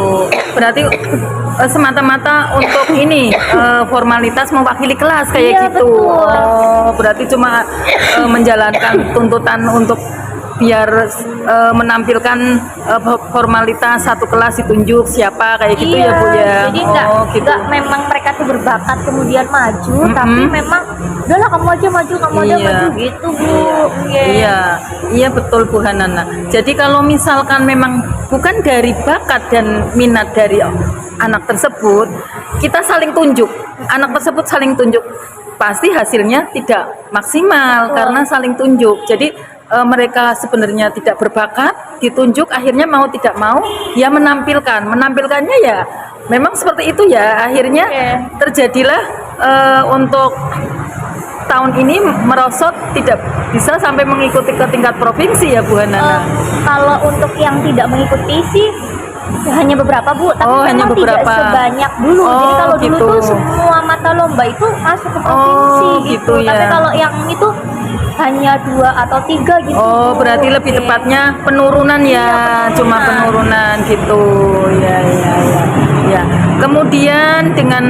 Berarti semata-mata untuk ini formalitas mewakili kelas kayak Iya, gitu. betul. Oh, berarti cuma menjalankan tuntutan untuk biar menampilkan formalitas satu kelas ditunjuk siapa kayak gitu Iya, ya Bu ya. jadi Oh gitu. nggak memang mereka tuh berbakat kemudian maju, tapi memang udahlah kamu aja maju Iya. maju gitu Bu. Iya, iya betul Bu Hanana. Jadi kalau misalkan memang bukan dari bakat dan minat dari anak tersebut, kita saling tunjuk. Anak tersebut saling tunjuk, pasti hasilnya tidak maksimal karena saling tunjuk. Jadi mereka sebenarnya tidak berbakat, ditunjuk, akhirnya mau tidak mau ya menampilkannya ya memang seperti itu ya. Akhirnya terjadilah untuk tahun ini merosot tidak bisa sampai mengikuti ke tingkat provinsi ya Bu Hanana. Kalau untuk yang tidak mengikuti sih hanya beberapa Bu, tapi Oh, hanya memang tidak beberapa. sebanyak dulu. Jadi Oh, kalau dulu gitu. tuh semua mata lomba itu masuk ke provinsi Oh, gitu. gitu ya. Tapi kalau yang itu hanya 2 atau 3 gitu. Oh, Bu. berarti lebih Oke. tepatnya penurunan ya, cuma penurunan gitu. Ya, ya, ya. Ya. Kemudian dengan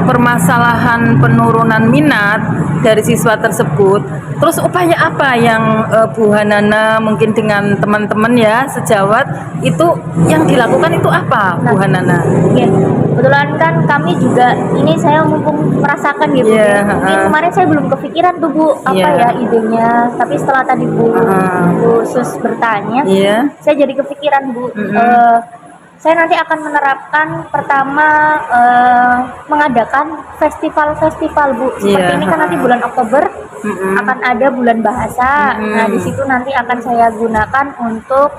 permasalahan penurunan minat dari siswa tersebut, terus upaya apa yang Bu Hanana mungkin dengan teman-teman ya sejawat itu yang dilakukan itu apa Bu Hanana? Ya, kebetulan kan kami juga ini saya mumpung merasakan ya Bu. Iya, Ya. Mungkin kemarin saya belum kepikiran tuh Bu apa Iya. ya idenya. Tapi setelah tadi Bu Sus bertanya, Iya. saya jadi kepikiran Bu. saya nanti akan menerapkan pertama mengadakan festival-festival Bu. Seperti Iya, ini kan nanti bulan Oktober akan ada bulan bahasa. Nah di situ nanti akan saya gunakan untuk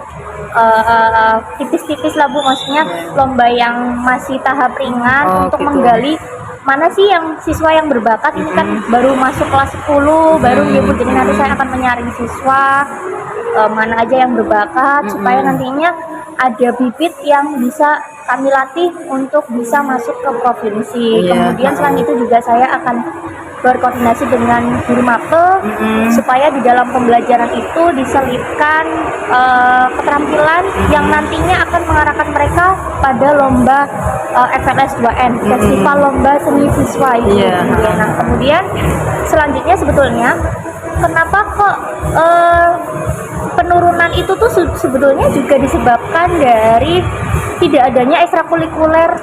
tipis-tipis lah Bu, maksudnya lomba yang masih tahap ringan Oh, untuk gitu. menggali mana sih yang siswa yang berbakat. Ini kan baru masuk kelas 10 baru ya Bu, jadi nanti saya akan menyaring siswa mana aja yang berbakat supaya nantinya ada bibit yang bisa kami latih untuk bisa masuk ke provinsi. Iya. Kemudian selain itu juga saya akan berkoordinasi dengan guru mapel supaya di dalam pembelajaran itu diselipkan keterampilan yang nantinya akan mengarahkan mereka pada lomba FLS 2N, Festival Lomba Seni Siswa itu. Iya. Nah, kemudian selanjutnya sebetulnya kenapa kok penurunan itu tuh sebetulnya juga disebabkan dari tidak adanya ekstrakurikuler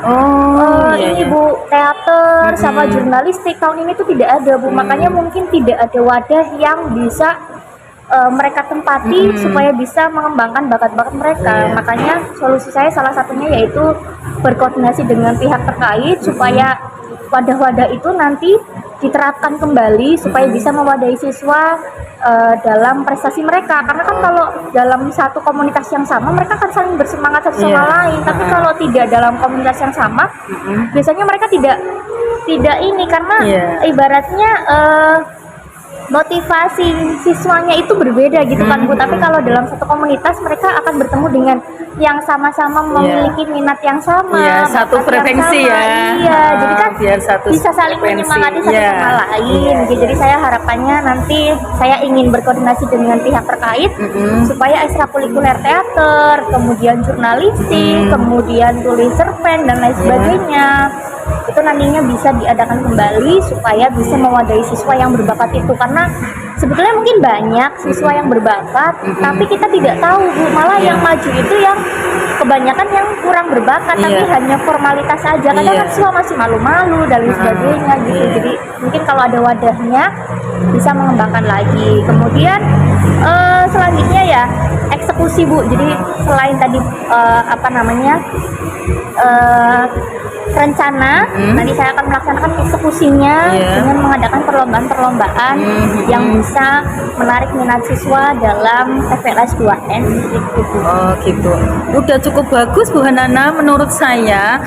ini Bu, teater sama jurnalistik tahun ini tuh tidak ada Bu, makanya mungkin tidak ada wadah yang bisa mereka tempati supaya bisa mengembangkan bakat-bakat mereka. Makanya solusi saya salah satunya yaitu berkoordinasi dengan pihak terkait supaya wadah-wadah itu nanti diterapkan kembali supaya bisa mewadahi siswa dalam prestasi mereka. Karena kan kalau dalam satu komunitas yang sama mereka kan saling bersemangat satu sama lain, tapi kalau tidak dalam komunitas yang sama biasanya mereka tidak ini, karena ibaratnya motivasi siswanya itu berbeda gitu kan Bu. Tapi kalau dalam satu komunitas mereka akan bertemu dengan yang sama-sama memiliki minat yang sama, Iya, satu bakat yang frekuensi sama. ya. Iya, jadi kan Biar satu bisa saling frekuensi. menyemangati satu Iya. sama lain. Jadi saya harapannya nanti saya ingin berkoordinasi dengan pihak terkait supaya ekstrakurikuler teater, kemudian jurnalistik, kemudian tulis cerpen dan lain sebagainya itu nantinya bisa diadakan kembali supaya bisa mewadahi siswa yang berbakat itu. Karena sebetulnya mungkin banyak siswa yang berbakat tapi kita tidak tahu Bu, malah yang maju itu yang kebanyakan yang kurang berbakat tapi hanya formalitas saja. Kadang kan siswa masih malu-malu dan lain sebagainya gitu. Jadi mungkin kalau ada wadahnya bisa mengembangkan lagi. Kemudian selanjutnya ya eksekusi Bu. Jadi selain tadi rencana, nanti saya akan melaksanakan eksekusinya dengan mengadakan perlombaan-perlombaan yang bisa menarik minat siswa dalam FLS 2N gitu. Oh gitu, udah cukup bagus Bu Hanana menurut saya,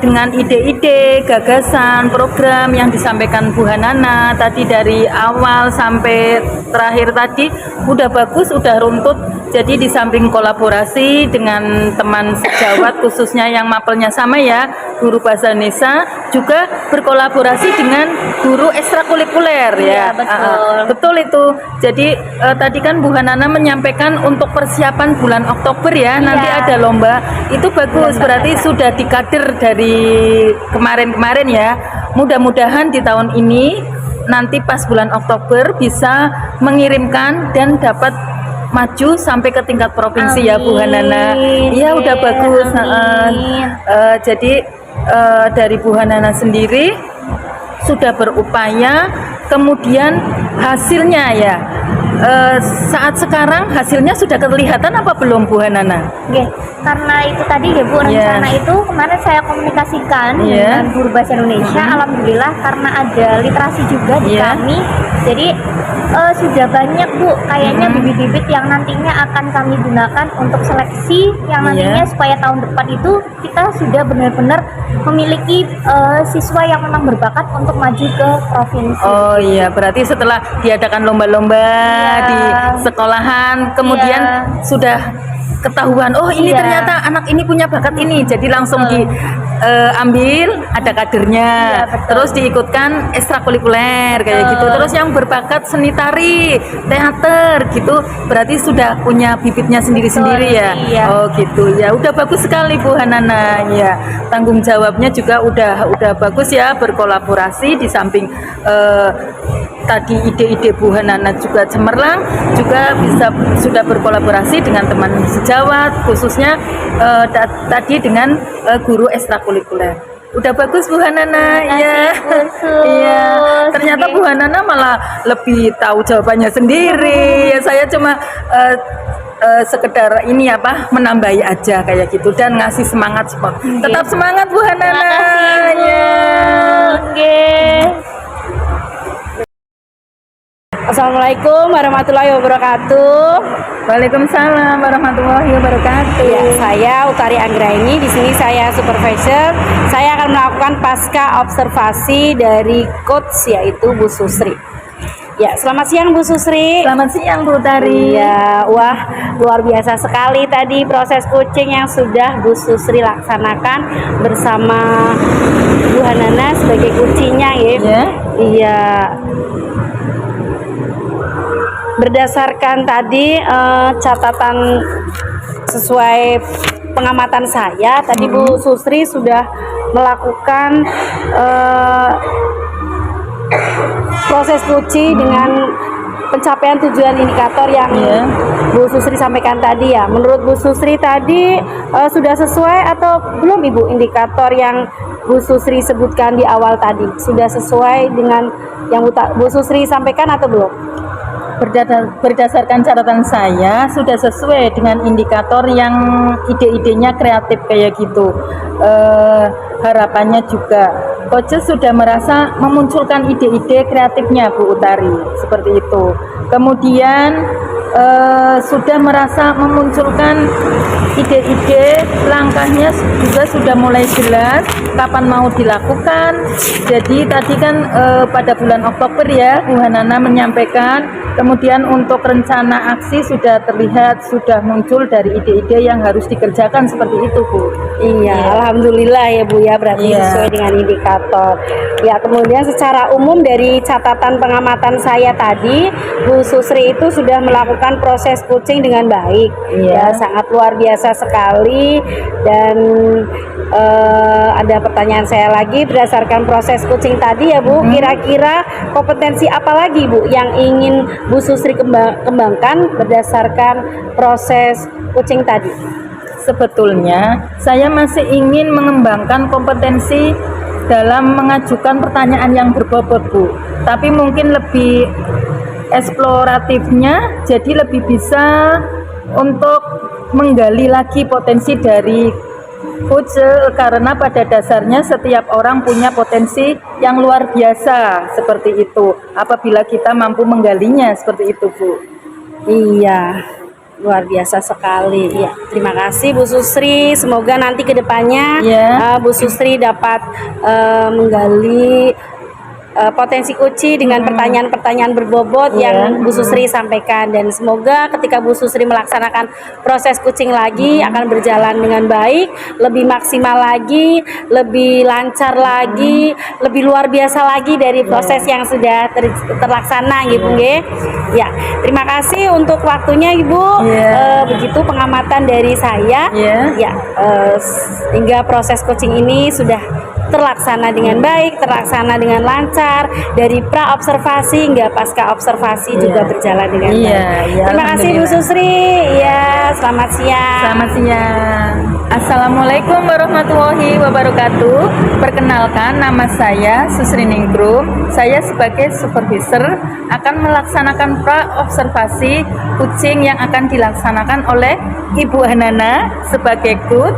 dengan ide-ide, gagasan, program yang disampaikan Bu Hanana tadi dari awal sampai terakhir tadi udah bagus, udah runtut. Jadi di samping kolaborasi dengan teman sejawat khususnya yang mapelnya sama ya, guru bahasa Indonesia, juga berkolaborasi dengan guru ekstrakurikuler ya. Betul. Betul itu. Jadi tadi kan Bu Hanana menyampaikan untuk persiapan bulan Oktober ya, nanti ada lomba. Itu bagus, berarti sudah dikader dari kemarin-kemarin ya. Mudah-mudahan di tahun ini nanti pas bulan Oktober bisa mengirimkan dan dapat maju sampai ke tingkat provinsi. Ya Bu Hanana. Iya udah bagus. Jadi dari Bu Hanana sendiri sudah berupaya, kemudian hasilnya ya saat sekarang hasilnya sudah kelihatan apa belum Bu Hanana? Oke, karena itu tadi ya Bu, rencana itu kemarin saya komunikasikan dengan guru bahasa Indonesia. Alhamdulillah karena ada literasi juga di kami, jadi sudah banyak Bu kayaknya bibit-bibit yang nantinya akan kami gunakan untuk seleksi yang nantinya supaya tahun depan itu kita sudah benar-benar memiliki siswa yang memang berbakat untuk maju ke provinsi. Oh iya, berarti setelah diadakan lomba-lomba di sekolahan, kemudian sudah ketahuan, oh ini ternyata anak ini punya bakat ini, jadi langsung diambil, ada kadernya, terus diikutkan ekstrakurikuler kayak gitu, terus yang berbakat seni tari, teater gitu, berarti sudah punya bibitnya sendiri-sendiri ya. Oh gitu ya, udah bagus sekali Bu Hanana ya, tanggung jawabnya juga udah bagus ya, berkolaborasi di samping tadi ide-ide Bu Hanana juga cemerlang, juga sudah berkolaborasi dengan teman sejawat, khususnya tadi dengan guru ekstrakurikuler. Udah bagus Bu Hanana, iya. Iya. Ternyata Bu Hanana malah lebih tahu jawabannya sendiri. Ya, saya cuma sekedar ini apa menambahi aja kayak gitu dan ngasih semangat support. Tetap semangat Bu Hanana. Terima kasih, Bu. Ya. Oke. Assalamualaikum warahmatullahi wabarakatuh. Waalaikumsalam warahmatullahi wabarakatuh. Ya, saya Utari Anggraini. Di sini saya supervisor. Saya akan melakukan pasca observasi dari coach yaitu Bu Susri. Ya, selamat siang Bu Susri. Selamat siang Bu Utari. Iya, wah luar biasa sekali tadi proses coaching yang sudah Bu Susri laksanakan bersama Bu Hanana sebagai coachingnya ya. Ya. Iya. Berdasarkan tadi catatan sesuai pengamatan saya, tadi Bu Susri sudah melakukan proses coaching dengan pencapaian tujuan indikator yang Bu Susri sampaikan tadi ya. Menurut Bu Susri tadi sudah sesuai atau belum Ibu indikator yang Bu Susri sebutkan di awal tadi? Sudah sesuai dengan yang Bu Susri sampaikan atau belum? Berdasarkan catatan saya sudah sesuai dengan indikator yang ide-idenya kreatif kayak gitu. Harapannya juga coach sudah merasa memunculkan ide-ide kreatifnya Bu Utari seperti itu. Kemudian sudah merasa memunculkan ide-ide, langkahnya juga sudah mulai jelas kapan mau dilakukan. Jadi tadi kan pada bulan Oktober ya Bu Hanana menyampaikan, kemudian untuk rencana aksi sudah terlihat, sudah muncul dari ide-ide yang harus dikerjakan seperti itu Bu. Iya, alhamdulillah ya Bu ya, berarti sesuai dengan indikator. Ya, kemudian secara umum dari catatan pengamatan saya tadi, Bu Susri itu sudah melakukan proses coaching dengan baik. Ya, sangat luar biasa sekali. Dan ada pertanyaan saya lagi berdasarkan proses coaching tadi ya Bu, kira-kira kompetensi apa lagi Bu yang ingin Bu Susri kembangkan berdasarkan proses coaching tadi? Sebetulnya saya masih ingin mengembangkan kompetensi dalam mengajukan pertanyaan yang berbobot Bu, tapi mungkin lebih eksploratifnya, jadi lebih bisa untuk menggali lagi potensi dari coach, karena pada dasarnya setiap orang punya potensi yang luar biasa seperti itu apabila kita mampu menggalinya seperti itu Bu. Iya, luar biasa sekali. Ya, terima kasih Bu Susri. Semoga nanti kedepannya Bu Susri dapat menggali potensi coaching dengan pertanyaan-pertanyaan berbobot yang Bu Susri sampaikan, dan semoga ketika Bu Susri melaksanakan proses coaching lagi akan berjalan dengan baik, lebih maksimal lagi, lebih lancar lagi, lebih luar biasa lagi dari proses yang sudah terlaksana gitu nggih. Ya, terima kasih untuk waktunya Ibu. Begitu pengamatan dari saya. Ya, hingga proses coaching ini sudah terlaksana dengan baik, terlaksana dengan lancar, dari pra observasi hingga pasca observasi juga berjalan dengan baik. Terima kasih Bu Susri. Ya, selamat siang. Selamat siang. Assalamualaikum warahmatullahi wabarakatuh. Perkenalkan, nama saya Susri Ningrum. Saya sebagai supervisor akan melaksanakan pra observasi coaching yang akan dilaksanakan oleh Ibu Hanana sebagai coach.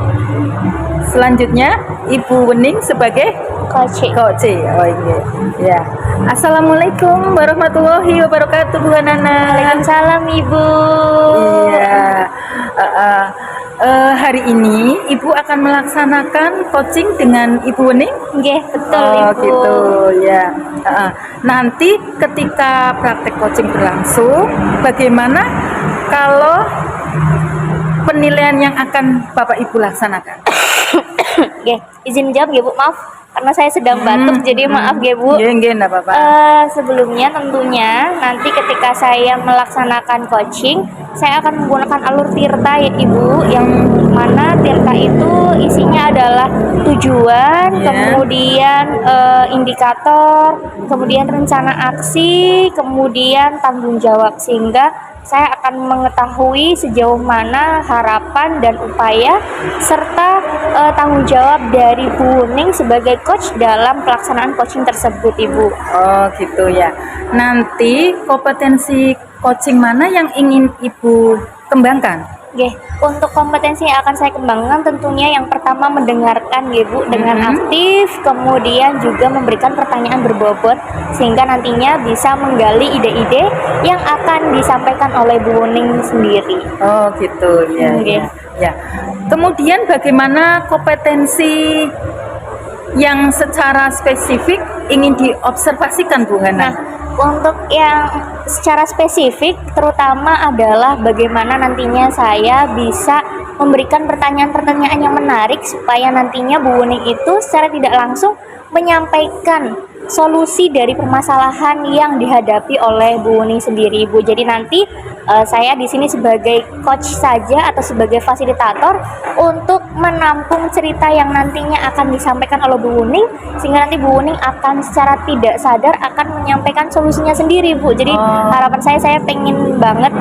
Selanjutnya Ibu Wening sebagai coach. Oh iya. Ya. Assalamualaikum warahmatullahi wabarakatuh Bu Hanana. Waalaikumsalam Ibu. Iya. Hari ini Ibu akan melaksanakan coaching dengan Ibu Wening? Nggih, betul Oh Ibu. gitu ya. Nanti ketika praktek coaching berlangsung, bagaimana kalau penilaian yang akan Bapak Ibu laksanakan? Nggih, izin jawab nggih Bu, maaf karena saya sedang batuk jadi maaf nggih Bu. Nggih, enggak apa-apa. Sebelumnya tentunya nanti ketika saya melaksanakan coaching, saya akan menggunakan alur tirta ya Ibu, yang mana tirta itu isinya adalah tujuan, kemudian indikator, kemudian rencana aksi, kemudian tanggung jawab, sehingga saya akan mengetahui sejauh mana harapan dan upaya serta tanggung jawab dari Bu Ning sebagai coach dalam pelaksanaan coaching tersebut Ibu. Oh gitu ya. Nanti kompetensi coaching mana yang ingin Ibu kembangkan? Oke, untuk kompetensi yang akan saya kembangkan tentunya yang pertama mendengarkan ya Bu dengan aktif, kemudian juga memberikan pertanyaan berbobot sehingga nantinya bisa menggali ide-ide yang akan disampaikan oleh Bu Wuning sendiri. Oh gitu ya. Oke. Ya. Kemudian bagaimana kompetensi yang secara spesifik ingin diobservasikan Bu Hana? Nah, untuk yang secara spesifik terutama adalah bagaimana nantinya saya bisa memberikan pertanyaan-pertanyaan yang menarik supaya nantinya Bu Wuning itu secara tidak langsung menyampaikan solusi dari permasalahan yang dihadapi oleh Bu Wuning sendiri, Bu. Jadi nanti saya di sini sebagai coach saja atau sebagai fasilitator untuk menampung cerita yang nantinya akan disampaikan oleh Bu Wuning sehingga nanti Bu Wuning akan secara tidak sadar akan menyampaikan solusinya sendiri, Bu. Jadi harapan saya pengen banget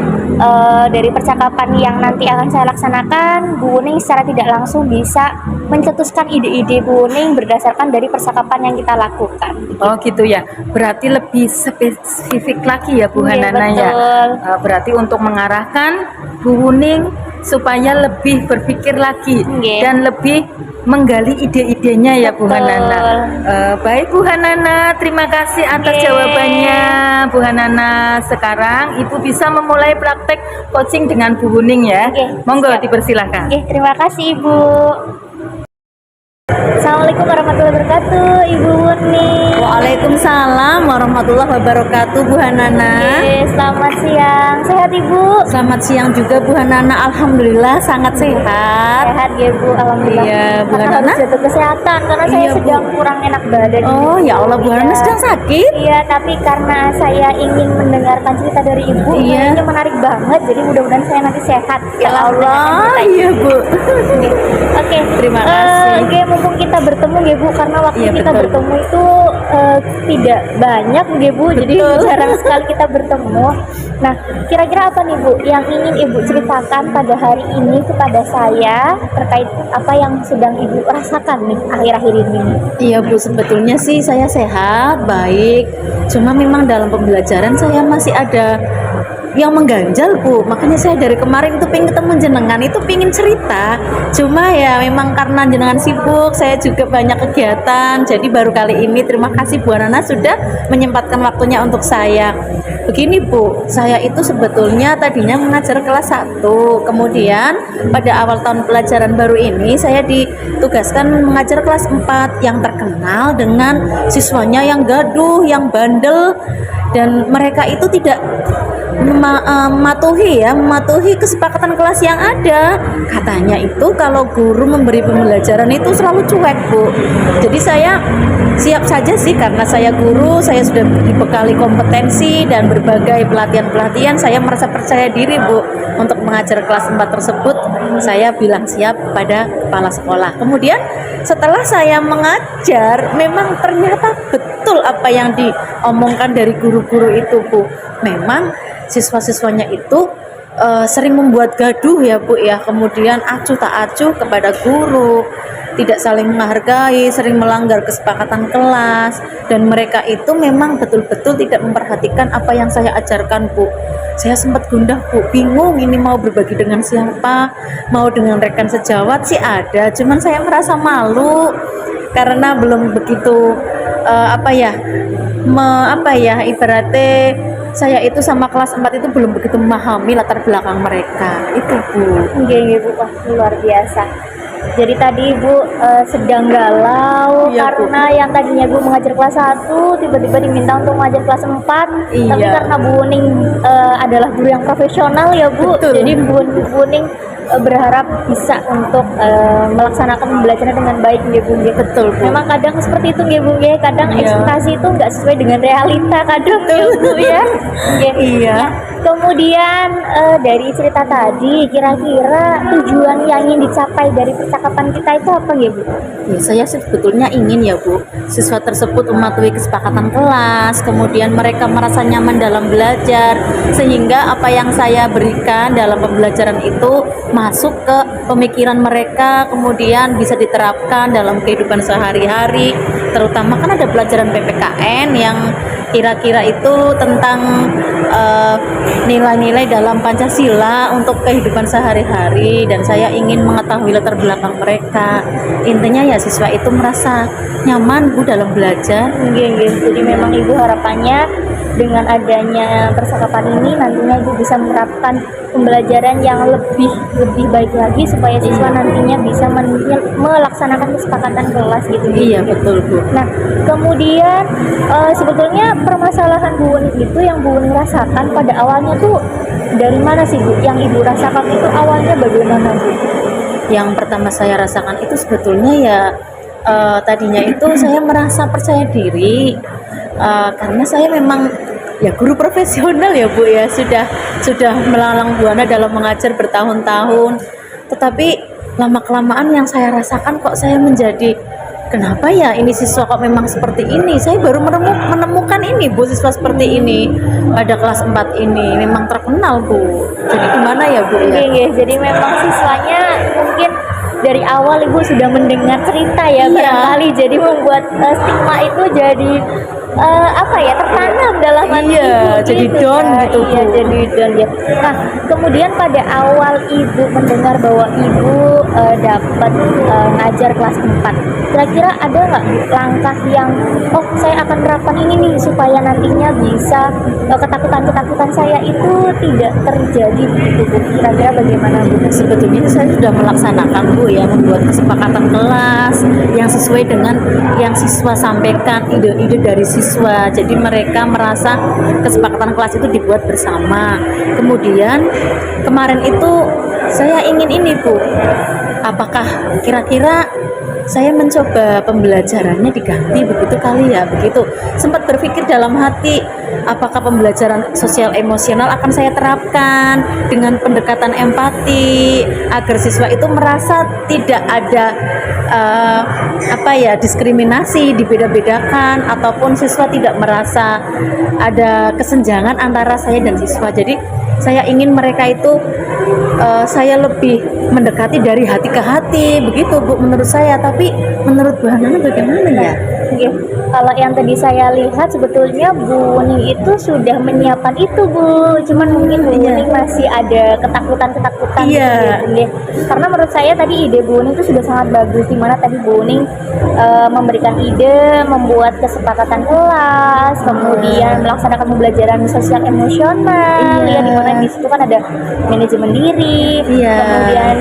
dari percakapan yang nanti akan saya laksanakan, Bu Wuning secara tidak langsung bisa mencetuskan ide-ide Bu Wuning berdasarkan dari percakapan yang kita lakukan. Oh gitu ya. Berarti lebih spesifik lagi ya Bu Iya, Hanana ya. betul. Berarti untuk mengarahkan Bu Wuning supaya lebih berpikir lagi Iya. dan lebih menggali ide-idenya ya Bu Betul. Hanana. Baik Bu Hanana, terima kasih atas Iya. jawabannya Bu Hanana. Sekarang Ibu bisa memulai praktek coaching dengan Bu Wuning ya. Iya, Monggo siap. dipersilahkan. Oke, terima kasih Ibu. Assalamualaikum warahmatullahi wabarakatuh, Ibu Wuning. Waalaikumsalam warahmatullahi wabarakatuh, Bu Hanana. Oke, selamat siang. Sehat Ibu? Selamat siang juga Bu Hanana. Alhamdulillah sangat sehat. Sehat ya Bu, alhamdulillah. Iya, Bu Karena Hanana. harus jaga kesehatan karena saya Iya, Bu. sedang kurang enak badan. Oh Ibu. ya Allah, Bu Hanana Iya. sedang sakit. Iya, tapi karena saya ingin mendengarkan cerita dari Ibu, Iya. kayaknya menarik banget. Jadi mudah-mudahan saya nanti sehat. Ya setelah Allah, mendengarkan cerita iya Ibu. Bu. Oke, Terima kasih. Oke, mumpung kita bertemu ya Bu, karena waktu Iya, kita betul. bertemu itu tidak banyak ya Bu, jadi Betul. jarang sekali kita bertemu. Nah, kira-kira apa nih Bu yang ingin Ibu ceritakan pada hari ini kepada saya terkait apa yang sedang Ibu rasakan nih akhir-akhir ini? Iya Bu, sebetulnya sih saya sehat, baik. Cuma memang dalam pembelajaran saya masih ada yang mengganjal Bu. Makanya saya dari kemarin itu pengen ketemu jenengan, itu pengen cerita. Cuma ya memang karena jenengan sibuk, saya juga banyak kegiatan. Jadi baru kali ini terima kasih Bu Nana sudah menyempatkan waktunya untuk saya. Begini Bu, saya itu sebetulnya tadinya mengajar kelas 1. Kemudian pada awal tahun pelajaran baru ini saya ditugaskan mengajar kelas 4 yang terkenal dengan siswanya yang gaduh, yang bandel, dan mereka itu tidak mematuhi kesepakatan kelas yang ada. Katanya itu kalau guru memberi pembelajaran itu selalu cuek Bu. Jadi saya siap saja sih, karena saya guru, saya sudah dibekali kompetensi dan berbagai pelatihan-pelatihan. Saya merasa percaya diri Bu untuk mengajar kelas 4 tersebut. Saya bilang siap pada kepala sekolah. Kemudian setelah saya mengajar, memang ternyata betul apa yang diomongkan dari guru-guru itu Bu. Memang siswa-siswanya itu sering membuat gaduh ya Bu ya, kemudian acuh tak acuh kepada guru, tidak saling menghargai, sering melanggar kesepakatan kelas, dan mereka itu memang betul-betul tidak memperhatikan apa yang saya ajarkan Bu. Saya sempat gundah Bu, bingung ini mau berbagi dengan siapa, mau dengan rekan sejawat sih ada, cuman saya merasa malu karena belum begitu ibaratnya saya itu sama kelas 4 itu belum begitu memahami latar belakang mereka itu Bu. Iya Bu, wah luar biasa. Jadi tadi Ibu sedang galau Iya, Bu. karena yang tadinya Bu mengajar kelas 1 tiba-tiba diminta untuk mengajar kelas 4. Iya. Tapi karena Bu Wuning adalah guru yang profesional ya Bu. Betul. Jadi Bu Wuning berharap bisa untuk melaksanakan pembelajaran dengan baik ya Bu. Betul Bu. Memang kadang seperti itu ya Bu ya. Kadang Iya. ekspektasi itu nggak sesuai dengan realita kadang ya Bu ya. Iya. Nah, kemudian dari cerita tadi kira-kira tujuan yang ingin dicapai dari percakapan kita itu apa ya Bu? Ya, saya sebetulnya ingin ya Bu, siswa tersebut mematuhi kesepakatan kelas, kemudian mereka merasa nyaman dalam belajar, sehingga apa yang saya berikan dalam pembelajaran itu masuk ke pemikiran mereka, kemudian bisa diterapkan dalam kehidupan sehari-hari. Terutama kan ada pelajaran PPKN yang kira-kira itu tentang nilai-nilai dalam Pancasila untuk kehidupan sehari-hari, dan saya ingin mengetahui latar belakang mereka. Intinya ya siswa itu merasa nyaman Bu dalam belajar. Jadi memang Ibu harapannya dengan adanya percakapan ini nantinya Ibu bisa menerapkan pembelajaran yang lebih baik lagi supaya siswa nantinya bisa melaksanakan kesepakatan kelas gitu. Iya betul Bu. Nah, kemudian sebetulnya permasalahan Bu Unik itu yang Bu Unik rasakan pada awalnya tuh dari mana sih Bu? Yang Ibu rasakan itu awalnya bagaimana Bu? Yang pertama saya rasakan itu sebetulnya ya tadinya itu saya merasa percaya diri karena saya memang ya guru profesional ya Bu ya, sudah melalang buana dalam mengajar bertahun-tahun. Tetapi lama-kelamaan yang saya rasakan kok saya menjadi, kenapa ya ini siswa kok memang seperti ini. Saya baru menemukan ini Bu, siswa seperti ini pada kelas 4 ini memang terkenal Bu. Jadi gimana ya Bu ya? Iya, jadi memang siswanya mungkin dari awal Ibu sudah mendengar cerita ya, barangkali jadi membuat stigma itu jadi tertanam dalam hati Ibu jadi gitu down ya. gitu Iya, Bu. jadi down ya. Nah, kemudian pada awal Ibu mendengar bahwa Ibu dapat ngajar kelas 4, kira-kira ada nggak Bu, langkah yang saya akan menerapkan ini nih supaya nantinya bisa ketakutan-ketakutan saya itu tidak terjadi begitu Bu? Kira-kira bagaimana Bu? Sebetulnya saya sudah melaksanakan Bu ya, membuat kesepakatan kelas yang sesuai dengan yang siswa sampaikan, ide-ide dari siswa. Jadi mereka merasa kesepakatan kelas itu dibuat bersama. Kemudian kemarin itu saya ingin ini Bu, apakah kira-kira saya mencoba pembelajarannya diganti begitu kali ya, begitu sempat berpikir dalam hati, apakah pembelajaran sosial emosional akan saya terapkan dengan pendekatan empati agar siswa itu merasa tidak ada diskriminasi, dibeda-bedakan, ataupun siswa tidak merasa ada kesenjangan antara saya dan siswa. Jadi saya ingin mereka itu saya lebih mendekati dari hati ke hati, begitu Bu menurut saya. Tapi menurut Bu Hana bagaimana ya? Oke, kalau yang tadi saya lihat sebetulnya Bu Ning itu sudah menyiapkan itu Bu, cuman mungkin Bu Ning masih ada ketakutan-ketakutan Iya. gitu ya, Bu, ya. Karena menurut saya tadi ide Bu Ning itu sudah sangat bagus, dimana tadi Bu Ning memberikan ide, membuat kesepakatan kelas, kemudian melaksanakan pembelajaran sosial emosional, Iya. ya dimana di situ kan ada manajemen diri, Iya. kemudian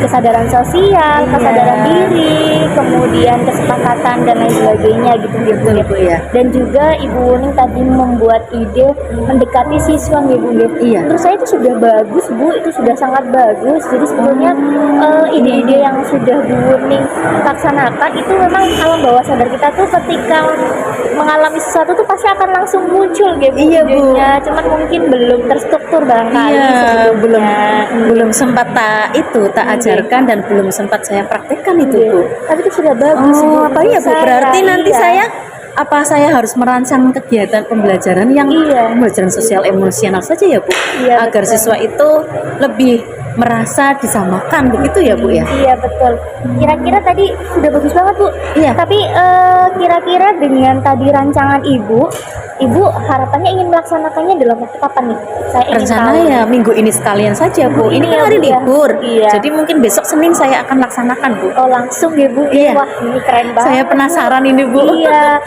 kesadaran sosial, kesadaran diri, kemudian kesepakatan dan lain sebagainya gitu ya Bu ya. Bu ya. Dan juga Ibu Wuning tadi membuat ide mendekati siswa ya Bu ya. Iya. Menurut saya itu sudah bagus Bu, itu sudah sangat bagus. Jadi sebetulnya ide-ide yang sudah Bu Wuning laksanakan itu memang alam bawah sadar kita tuh ketika mengalami sesuatu tuh pasti akan langsung muncul gitu Iya, Bu. idenya. Cuman mungkin belum terstruktur barangkali Iya, sebelumnya. belum sempat tak ajarkan dan belum sempat saya praktekkan itu Iya. Bu. Tapi itu sudah bagus Bu. Oh, apa ya Bu? Saya, Berarti nanti iya. saya harus merancang kegiatan pembelajaran yang Iya. pembelajaran sosial emosional saja ya Bu, Iya, agar betul. siswa itu lebih merasa disamakan, begitu ya Bu ya. Iya betul. Kira-kira tadi sudah bagus banget Bu. Iya. Tapi kira-kira dengan tadi rancangan Ibu harapannya ingin melaksanakannya dalam waktu kapan nih? Saya ingin Rencana tahu. ya minggu ini sekalian saja Bu. Ini Iya, kan hari Bu, ya. libur, Iya. jadi mungkin besok Senin saya akan laksanakan Bu. Oh langsung ya Bu. Iya. Wah ini keren banget. Saya penasaran ini Bu. Iya.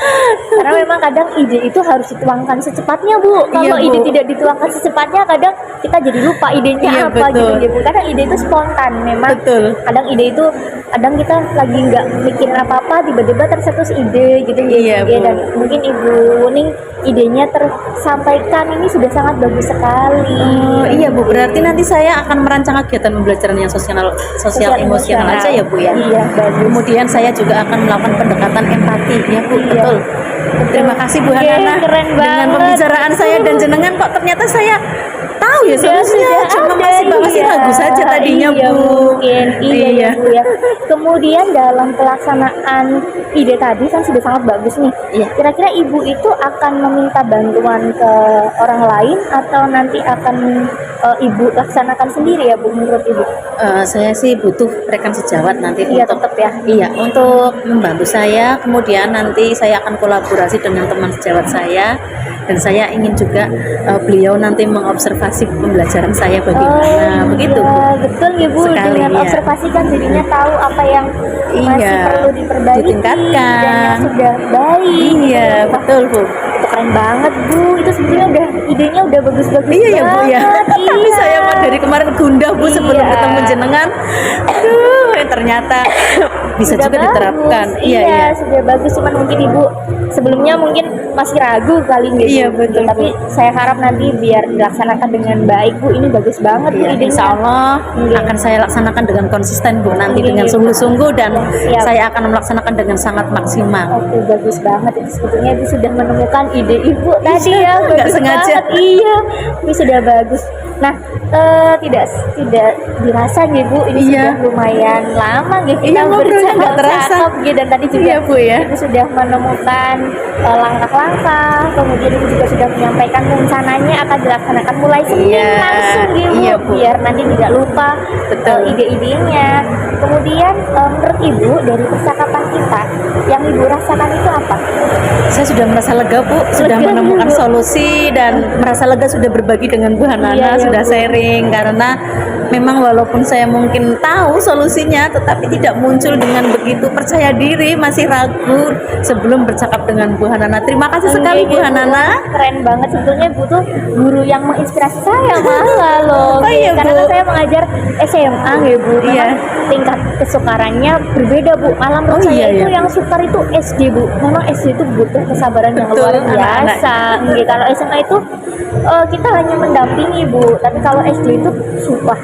Karena memang kadang ide itu harus dituangkan secepatnya Bu. Kalau Iya, Bu. ide tidak dituangkan secepatnya kadang kita jadi lupa idenya Iya, apa betul. gitu ya Bu. Kadang ide itu spontan memang. Betul. Kadang ide itu kadang kita lagi nggak mikirin apa-apa tiba-tiba tercetus ide gitu ya Iya, Bu. Bu. Dan mungkin Ibu Wuning idenya tersampaikan ini sudah sangat bagus sekali. Oh iya Bu, berarti nanti saya akan merancang kegiatan pembelajaran yang sosial emosional aja ya Bu ya. Iya bagus. Kemudian saya juga akan melakukan pendekatan empati ya Bu, Iya. betul. Terima kasih Bu Oke, Hanana keren dengan banget. pembicaraan saya dan jenengan kok ternyata saya tahu ya solusinya, cuma masih iya. ragu saja tadinya Iya, Bu. mungkin iya, ya Bu ya. Kemudian dalam pelaksanaan ide tadi kan sudah sangat bagus nih. Iya. Kira-kira Ibu itu akan meminta bantuan ke orang lain atau nanti akan Ibu laksanakan sendiri ya Bu menurut Ibu? Saya sih butuh rekan sejawat nanti Iya untuk tetap ya. Iya, untuk membantu saya, kemudian nanti saya akan kolaborasi berkolaborasi dengan teman sejawat saya, dan saya ingin juga beliau nanti mengobservasi pembelajaran saya bagaimana, begitu Bu. Betul ya Bu, Sekali, dengan ya. observasi kan jadinya tahu apa yang masih Iya, perlu diperbaiki ditingkatkan. dan yang sudah baik. Iya, Wah, betul Bu. itu keren banget Bu, itu sebenarnya udah idenya udah bagus-bagus Iya ya Bu ya. banget. Tapi Iya. saya mah dari kemarin gundah Bu sebelum Iya. ketemu jenengan. Aduh, ternyata bisa Sudah juga bagus. diterapkan. Iya, Iya. sudah bagus, cuman mungkin Ibu sebelumnya mungkin masih ragu kali nggak Iya, Bu? betul, Tapi saya harap nanti biar dilaksanakan dengan baik Bu. Ini bagus banget Bu Iya, idenya. insya Allah Iya. akan saya laksanakan dengan konsisten Bu, nanti Iya, dengan iya, sungguh-sungguh, dan Siap. saya akan melaksanakan dengan sangat maksimal. Oke, bagus banget. Itu sebetulnya Ibu sudah menemukan ide Ibu tadi ya. nggak Bagus sengaja. banget. Iya, ini sudah bagus. Nah, tidak dirasa nih Bu, ini Iya. sudah lumayan lama gitu Iya, ngobrolnya nggak terasa. gitu, dan tadi juga Iya, Bu, ya. Ibu sudah menemukan langkah-langkah, kemudian Ibu juga sudah menyampaikan rencananya akan dilaksanakan mulai Senin Iya, langsung gitu, iya, Bu. biar nanti tidak lupa Betul. ide-idenya. Kemudian menurut Ibu dari percakapan kita yang Ibu rasakan itu apa? Saya sudah merasa lega Bu, sudah Lega, menemukan Bu. solusi, dan merasa lega sudah berbagi dengan Bu Hanana, Iya, iya, sudah Bu. sharing, karena memang walaupun saya mungkin tahu solusinya, tetapi tidak muncul dengan begitu percaya diri, masih ragu sebelum bercakap dengan Bu Hanana. Terima kasih sekali Bu Iya, Hanana. Keren banget sebetulnya Bu tuh guru yang menginspirasi saya malah loh. Oh iya, Karena Bu. kan saya mengajar SMA ya Bu. Memang Iya. tingkat kesukarannya berbeda Bu. Malah menurut Oh, saya iya, itu iya. yang sukar itu SD Bu. Memang SD itu butuh kesabaran yang Betul, luar anak-anak. biasa. Nggih, kalau SMA itu kita hanya mendampingi Bu. Tapi kalau SD itu sumpah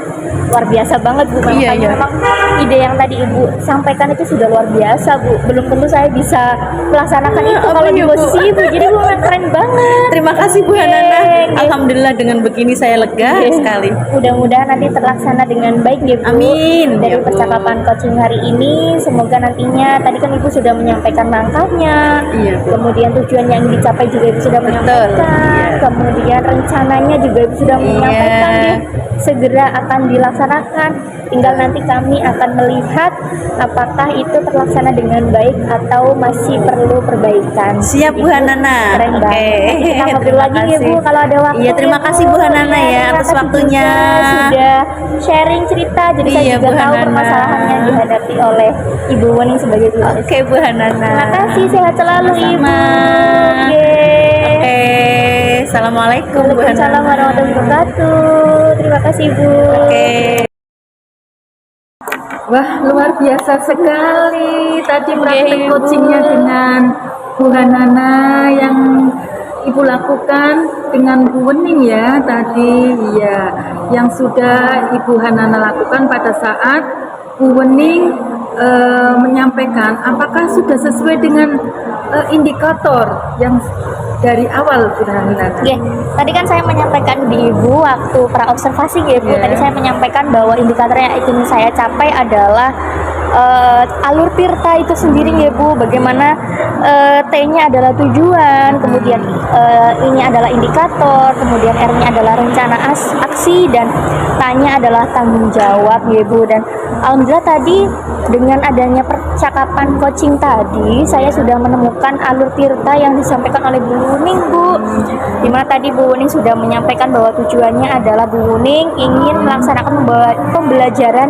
luar biasa banget Bu. Memang, Iya, iya. memang ide yang tadi Ibu sampaikan itu sudah luar biasa Bu. Belum tentu saya bisa melaksanakan itu apa kalau di ya, Bu? posisi Ibu. Jadi Bu memang keren banget. Terima kasih Bu Hanana. Yeay. Alhamdulillah dengan begini saya lega sekali. Mudah-mudahan nanti terlaksana dengan baik ya Bu. Amin, Dari ya, Bu. percakapan coaching hari ini, semoga nantinya tadi kan Ibu sudah menyampaikan langkahnya, Iya, Bu. kemudian tujuan yang ingin dicapai juga Ibu sudah menyampaikan, iya. kemudian rencananya juga Ibu sudah menyampaikan Iya. ya, segera akan dilaksanakan. Tinggal nanti kami akan melihat apakah itu terlaksana dengan baik atau masih perlu perbaikan. Siap Bu Hanana. Keren Oke. banget. Nanti kita ngobrol Terima lagi ya Bu kasih. kalau ada waktu. Iya, terima ya, kasih Bu Hanana ya Terima atas kasih waktunya. juga sudah sharing cerita. Jadi saya Iya, juga Bu tahu Hanana. permasalahan yang dihadapi oleh Ibu Wening sebagai guru. Oke Bu Hanana. Terima kasih, sehat selalu Ibu. Sama-sama. Yeay. Oke. Assalamualaikum Bu Waalaikumsalam Hanana. warahmatullahi wabarakatuh. Terima kasih Bu. Oke. Wah, luar biasa sekali tadi praktek Ibu. coachingnya dengan Bu Hanana yang Ibu lakukan dengan Bu Wening ya tadi, ya, yang sudah Ibu Hanana lakukan pada saat Bu Wening menyampaikan apakah sudah sesuai dengan indikator yang dari awal Bu Hanana. Oke, tadi kan saya menyampaikan di Ibu waktu pra observasi ya Bu. Iya. Tadi saya menyampaikan bahwa indikator yang ingin saya capai adalah alur tirta itu sendiri ya Bu. Bagaimana T-nya adalah tujuan, kemudian I-nya adalah indikator, kemudian R-nya adalah rencana aksi, dan T-nya adalah tanggung jawab ya Bu. Dan alhamdulillah tadi dengan adanya percakapan coaching tadi, saya sudah menemukan alur tirta yang disampaikan oleh Bu Wuning Bu. Dimana tadi Bu Wuning sudah menyampaikan bahwa tujuannya adalah Bu Wuning ingin melaksanakan pembelajaran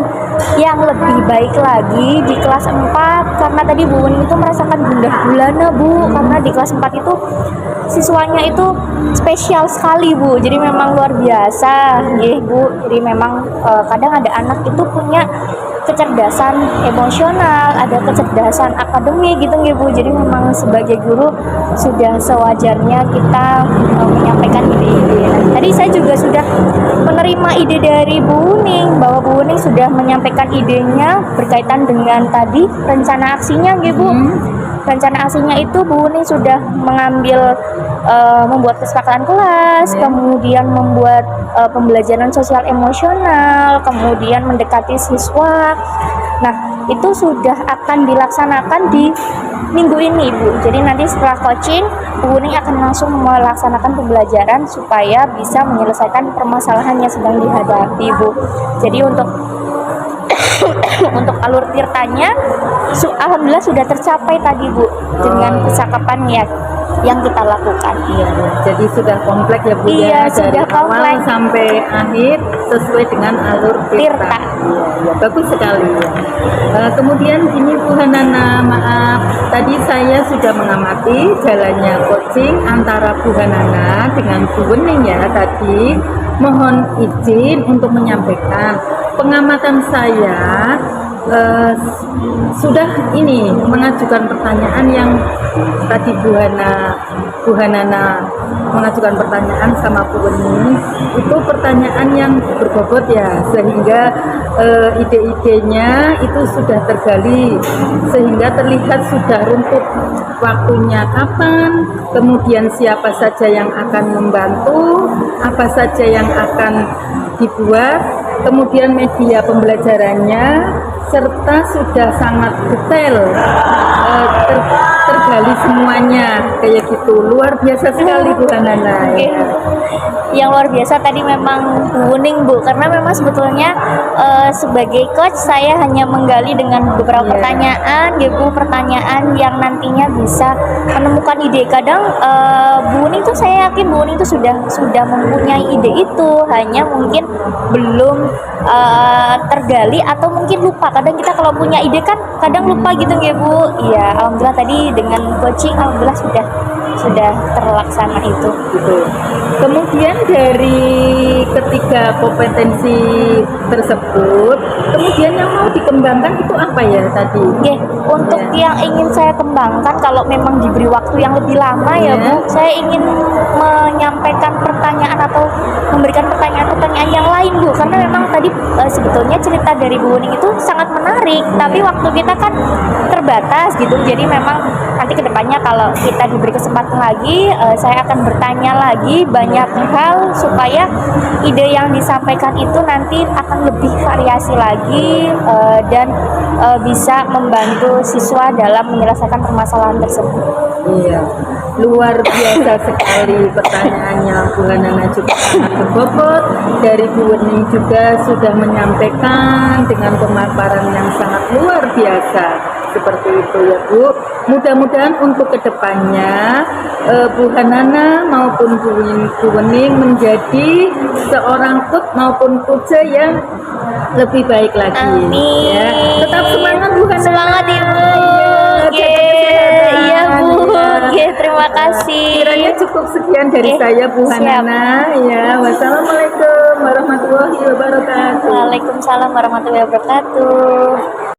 yang lebih baik lagi di kelas 4, karena tadi Bu Wuning itu merasakan gundah gulana Bu, karena di kelas 4 itu siswanya itu spesial sekali Bu. Jadi memang luar biasa nggih Bu. Jadi memang kadang ada anak itu punya kecerdasan emosional, ada kecerdasan akademik gitu nggih Bu. Jadi memang sebagai guru sudah sewajarnya kita menyampaikan ide-ide. Nah, tadi saya juga sudah menerima ide dari Bu Wuning bahwa Bu Wuning sudah menyampaikan idenya berkaitan dengan tadi rencana aksinya nggih Bu. Rencana aksinya itu Bu Wuning sudah mengambil membuat kesepakatan kelas, kemudian membuat pembelajaran sosial emosional, kemudian mendekati siswa. Nah, itu sudah akan dilaksanakan di minggu ini Bu. Jadi nanti setelah coaching, Bu Wuning akan langsung melaksanakan pembelajaran supaya bisa menyelesaikan permasalahan yang sedang dihadapi Bu. Jadi untuk alur tirtanya alhamdulillah sudah tercapai tadi Bu dengan percakapan ya yang kita lakukan. Iya, jadi sudah komplek ya Bu Iya, ya, sudah dari awal komplek. sampai akhir sesuai dengan alur tirta. Tirta. Iya, iya, bagus sekali ya. Kemudian ini Bu Hanana, maaf tadi saya sudah mengamati jalannya coaching antara Bu Hanana dengan Bu Wening ya tadi. Mohon izin untuk menyampaikan pengamatan saya sudah ini mengajukan pertanyaan yang tadi Bu Hanana mengajukan pertanyaan sama Bu Wening, itu pertanyaan yang berbobot ya, sehingga ide-idenya itu sudah tergali, sehingga terlihat sudah runtut waktunya kapan, kemudian siapa saja yang akan membantu, apa saja yang akan dibuat, kemudian media pembelajarannya, serta sudah sangat detail tergali semuanya kayak gitu. Luar biasa sekali Bu Hanana. Oke. Yang luar biasa tadi memang Bu Wening Bu, karena memang sebetulnya sebagai coach saya hanya menggali dengan beberapa Iya. pertanyaan ya Bu, pertanyaan yang nantinya bisa menemukan ide. Kadang Bu Wening tuh, saya yakin Bu Wening tuh sudah mempunyai ide itu, hanya mungkin belum tergali atau mungkin lupa. Kadang kita kalau punya ide kan kadang lupa gitu ya Bu. Iya, alhamdulillah tadi dengan coaching alhamdulillah sudah terlaksana itu. Gitu. Kemudian dari ketiga kompetensi tersebut, kemudian yang mau dikembangkan itu apa ya tadi? Oke, untuk yang ingin saya kembangkan, kalau memang diberi waktu yang lebih lama ya Iya. Bu, saya ingin menyampaikan pertanyaan atau memberikan pertanyaan-pertanyaan yang lain Bu, karena memang tadi sebetulnya cerita dari Bu Wening itu sangat menarik, tapi waktu kita kan terbatas gitu, jadi memang nanti kedepannya kalau kita diberi kesempatan lagi, saya akan bertanya lagi banyak hal supaya ide yang disampaikan itu nanti akan lebih variasi lagi dan bisa membantu siswa dalam menyelesaikan permasalahan tersebut. Iya, luar biasa sekali pertanyaannya Bu Hanana juga sangat berbobot. Dari Bu Wening juga sudah menyampaikan dengan pemaparan yang sangat luar biasa. Seperti itu ya Bu. Mudah-mudahan untuk kedepannya Bu Hanana maupun Bu Wening menjadi seorang coach maupun coach yang lebih baik lagi. Amin. Ya. Tetap semangat Bu Hanana. Semangat Ibu. Iya, Oke, jaga kesehatan. iya Bu. Iya. Oke, terima kasih. Kiranya cukup sekian dari Oke, saya Bu siap. Hanana ya. Wassalamualaikum warahmatullahi wabarakatuh. Waalaikumsalam warahmatullahi wabarakatuh.